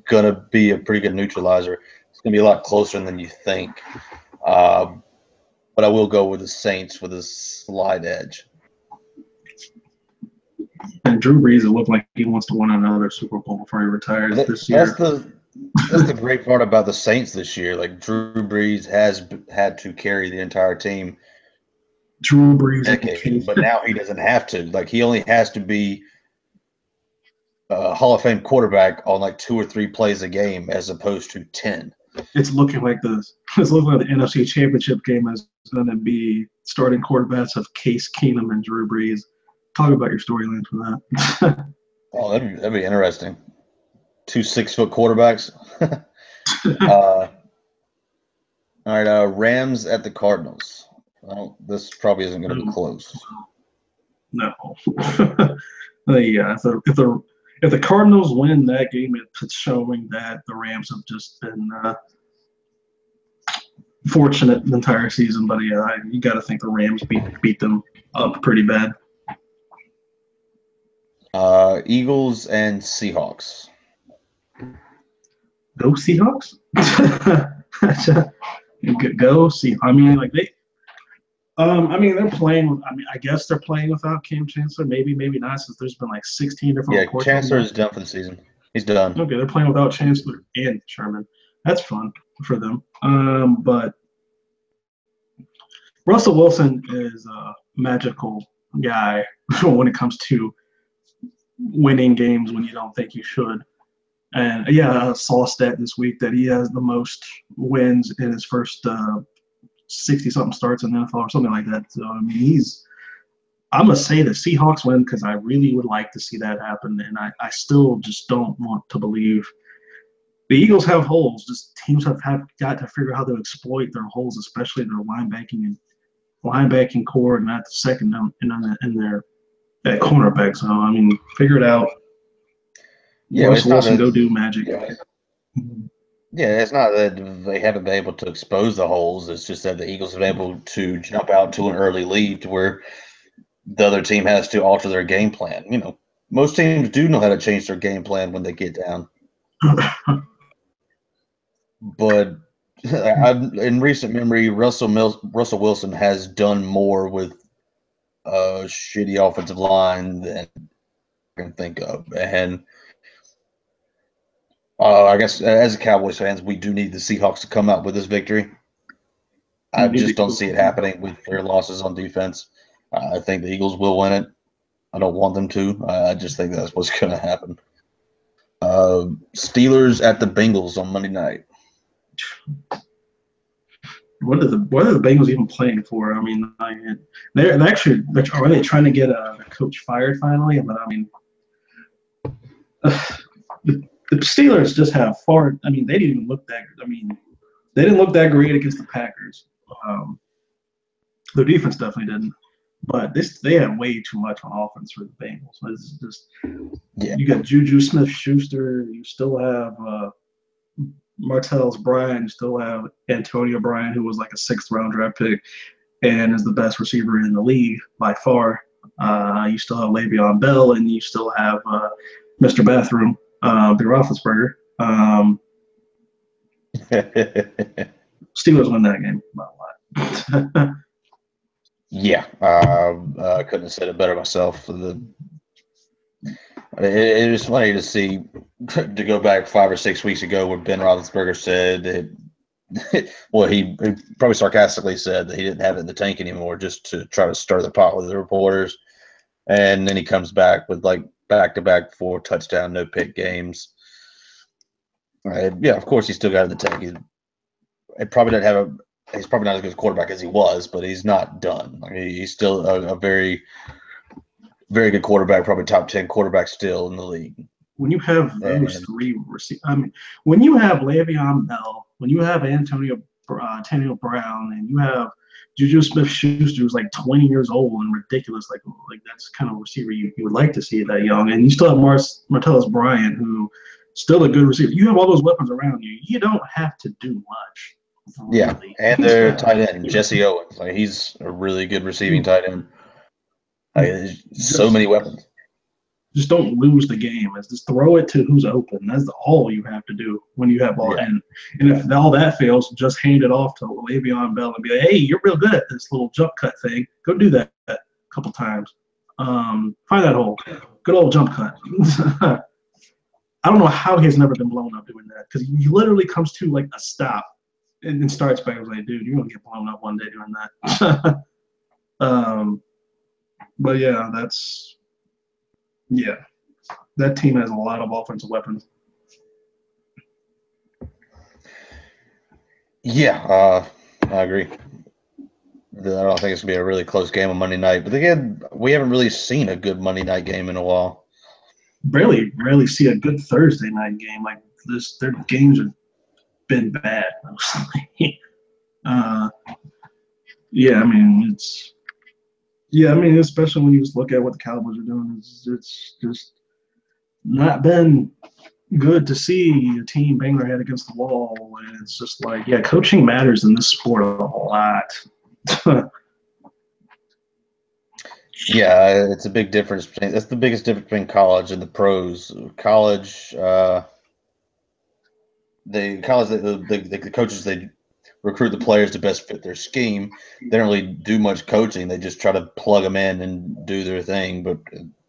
going to be a pretty good neutralizer. It's going to be a lot closer than you think. But I will go with the Saints with a slight edge. And Drew Brees, it looked like he wants to win another Super Bowl before he retires this year. That's the great part about the Saints this year. Like, Drew Brees has had to carry the entire team. Drew Brees, but now he doesn't have to. Like, he only has to be a Hall of Fame quarterback on like 2 or 3 plays a game as opposed to 10. It's looking like the NFC Championship game is going to be starting quarterbacks of Case Keenum and Drew Brees. Talk about your storyline for that. Oh, that'd be interesting. 2 6-foot quarterbacks. All right, Rams at the Cardinals. Well, this probably isn't going to be close. No. Yeah, if the Cardinals win that game, it's showing that the Rams have just been fortunate the entire season. But yeah, you got to think the Rams beat them up pretty bad. Eagles and Seahawks. Go Seahawks. Go see. I mean, like they. They're playing with. I mean, I guess they're playing without Cam Chancellor. Maybe not, since there's been like 16 different reports. Yeah, Chancellor is done for the season. He's done. Okay, they're playing without Chancellor and Sherman. That's fun for them. But Russell Wilson is a magical guy when it comes to winning games when you don't think you should. And yeah, I saw a stat this week that he has the most wins in his first 60-something starts in the NFL or something like that. So, I mean, I'm going to say the Seahawks win because I really would like to see that happen. And I still just don't want to believe the Eagles have holes. Just teams have got to figure out how to exploit their holes, especially their linebacking core and at the second and their at cornerback. So, I mean, figure it out. Yeah, Russell Wilson, go do magic. Yeah, it's not that they haven't been able to expose the holes. It's just that the Eagles have been able to jump out to an early lead to where the other team has to alter their game plan. Most teams do know how to change their game plan when they get down. But in recent memory, Russell Wilson has done more with a shitty offensive line than I can think of. And I guess as Cowboys fans, we do need the Seahawks to come out with this victory. I just don't see it happening with their losses on defense. I think the Eagles will win it. I don't want them to. I just think that's what's going to happen. Steelers at the Bengals on Monday night. What are the Bengals even playing for? I mean, they're actually are they trying to get the coach fired finally? But I mean, the Steelers just have far. I mean, they didn't even look that. I mean, they didn't look that great against the Packers. Their defense definitely didn't. But they have way too much on offense for the Bengals. It's just You got Juju Smith-Schuster. You still have Martellus Bryant. You still have Antonio Bryant, who was like a 6th-round draft pick and is the best receiver in the league by far. You still have Le'Veon Bell, and you still have Mr. Bathroom, the Roethlisberger. Steelers win that game by a lot. Yeah, I couldn't have said it better myself. It was funny to see, to go back 5 or 6 weeks ago where Ben Roethlisberger said well, he probably sarcastically said that he didn't have it in the tank anymore, just to try to stir the pot with the reporters. And then he comes back with like back-to-back 4 touchdown, no pick games. Yeah, of course he still got it in the tank. He probably doesn't have he's probably not as good a quarterback as he was, but he's not done. Like, he's still a very, very good quarterback, probably top 10 quarterback still in the league. When you have those And three receivers, I mean, when you have Le'Veon Bell, when you have Antonio Brown, and you have Juju Smith-Schuster, who's like 20 years old and ridiculous, like that's kind of receiver you would like to see that young, and you still have Martellus Bryant, who still a good receiver. You have all those weapons around you. You don't have to do much. yeah, Really. and their tight end, Jesse Owens. Like, he's a really good receiving tight end. There's so just many weapons. just don't lose the game. It's just throw it to who's open. That's all you have to do when you have all Yeah. and if all that fails, just hand it off to Le'Veon Bell and be like, hey, you're real good at this little jump cut thing. Go do that a couple times. Find that hole. Good old jump cut. I don't know how he's never been blown up doing that, because he literally comes to like a stop and then starts back. I was like, dude, you're gonna get blown up one day doing that. But yeah, that team has a lot of offensive weapons. Yeah, I agree. I don't think it's gonna be a really close game on Monday night. But again, we haven't really seen a good Monday night game in a while. Rarely see a good Thursday night game like this. Their games have been bad mostly. uh, yeah, I mean especially when you just look at what the Cowboys are doing, it's just not been good to see a team bang their head against the wall. And it's just like, yeah, coaching matters in this sport a lot. Yeah, it's a big difference between. That's the biggest difference between college and the pros. College, the coaches, they recruit the players to best fit their scheme. They don't really do much coaching. They just try to plug them in and do their thing. But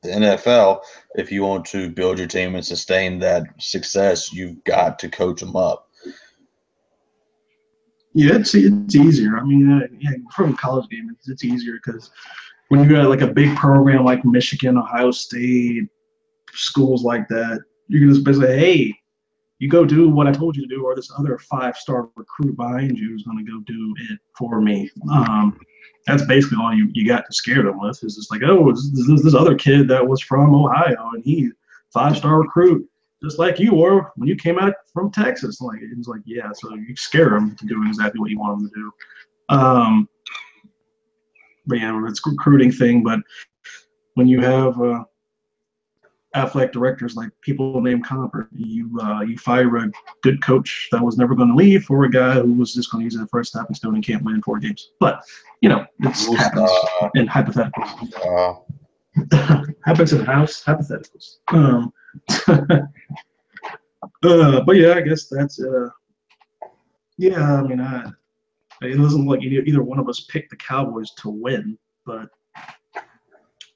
the NFL, if you want to build your team and sustain that success, you've got to coach them up. Yeah, it's easier. I mean, yeah, from a college game, it's easier because when you got like a big program like Michigan, Ohio State, schools like that, you can just basically say, hey, you go do what I told you to do, or this other 5-star recruit behind you is going to go do it for me. That's basically all you got to scare them with, is just like, oh, this other kid that was from Ohio, and he 5-star recruit, just like you were when you came out from Texas. Like, it's like, yeah, so you scare them to do exactly what you want them to do. But yeah, it's a recruiting thing. But when you have athletic directors like people named Comper, you fire a good coach that was never going to leave for a guy who was just going to use it for a stepping stone and can't win 4 games. But it happens in hypotheticals. Happens in the house, hypotheticals. But yeah, I guess that's yeah. I mean, it doesn't look like either one of us picked the Cowboys to win, but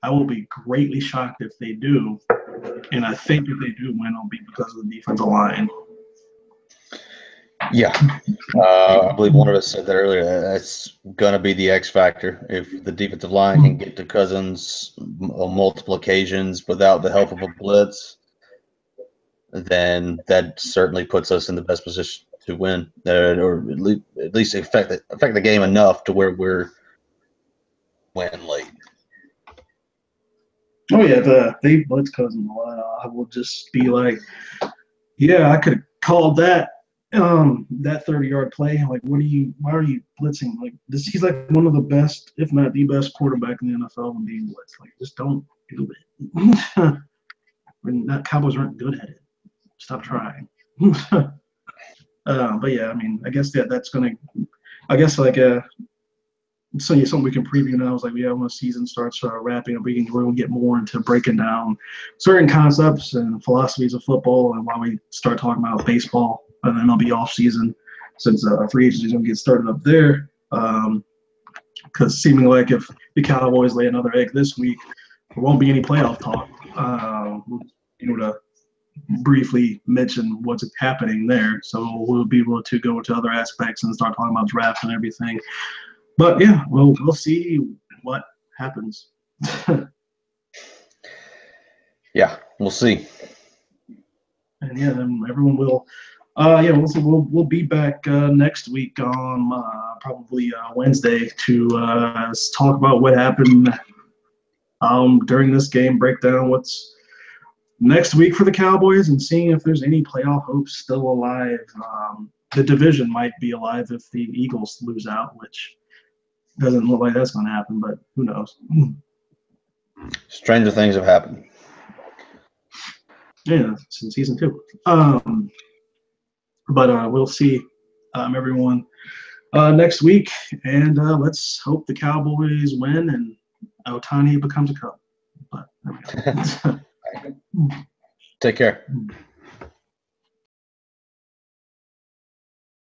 I will be greatly shocked if they do. And I think if they do win, it'll be because of the defensive line. Yeah, I believe one of us said that earlier. That's going to be the X factor. If the defensive line can get to Cousins on multiple occasions without the help of a blitz, then that certainly puts us in the best position to win, or at least affect the game enough to where we're winning late. Oh yeah, they blitz Cousins a lot. I will just be like, yeah, I could have called that 30-yard play. Like, why are you blitzing? Like this, he's like one of the best, if not the best quarterback in the NFL when being blitzed. Like, just don't do it. That Cowboys aren't good at it. Stop trying. But yeah, I mean, I guess that's gonna. I guess like so yeah, something we can preview now is like, yeah, when the season starts wrapping up, we're going to get more into breaking down certain concepts and philosophies of football, and while we start talking about baseball and MLB off season, since free agency is going to get started up there. because seeming like if the Cowboys lay another egg this week, there won't be any playoff talk. To briefly mention what's happening there, so we'll be able to go into other aspects and start talking about draft and everything. But yeah, we'll see what happens. Yeah, we'll see. And yeah, then everyone will. We'll be back next week on probably Wednesday to talk about what happened during this game, break down what's next week for the Cowboys, and seeing if there's any playoff hopes still alive. The division might be alive if the Eagles lose out, which doesn't look like that's going to happen, but who knows? Stranger things have happened. Yeah, since season 2. But we'll see everyone next week, and let's hope the Cowboys win and Ohtani becomes a Cub. But Take care.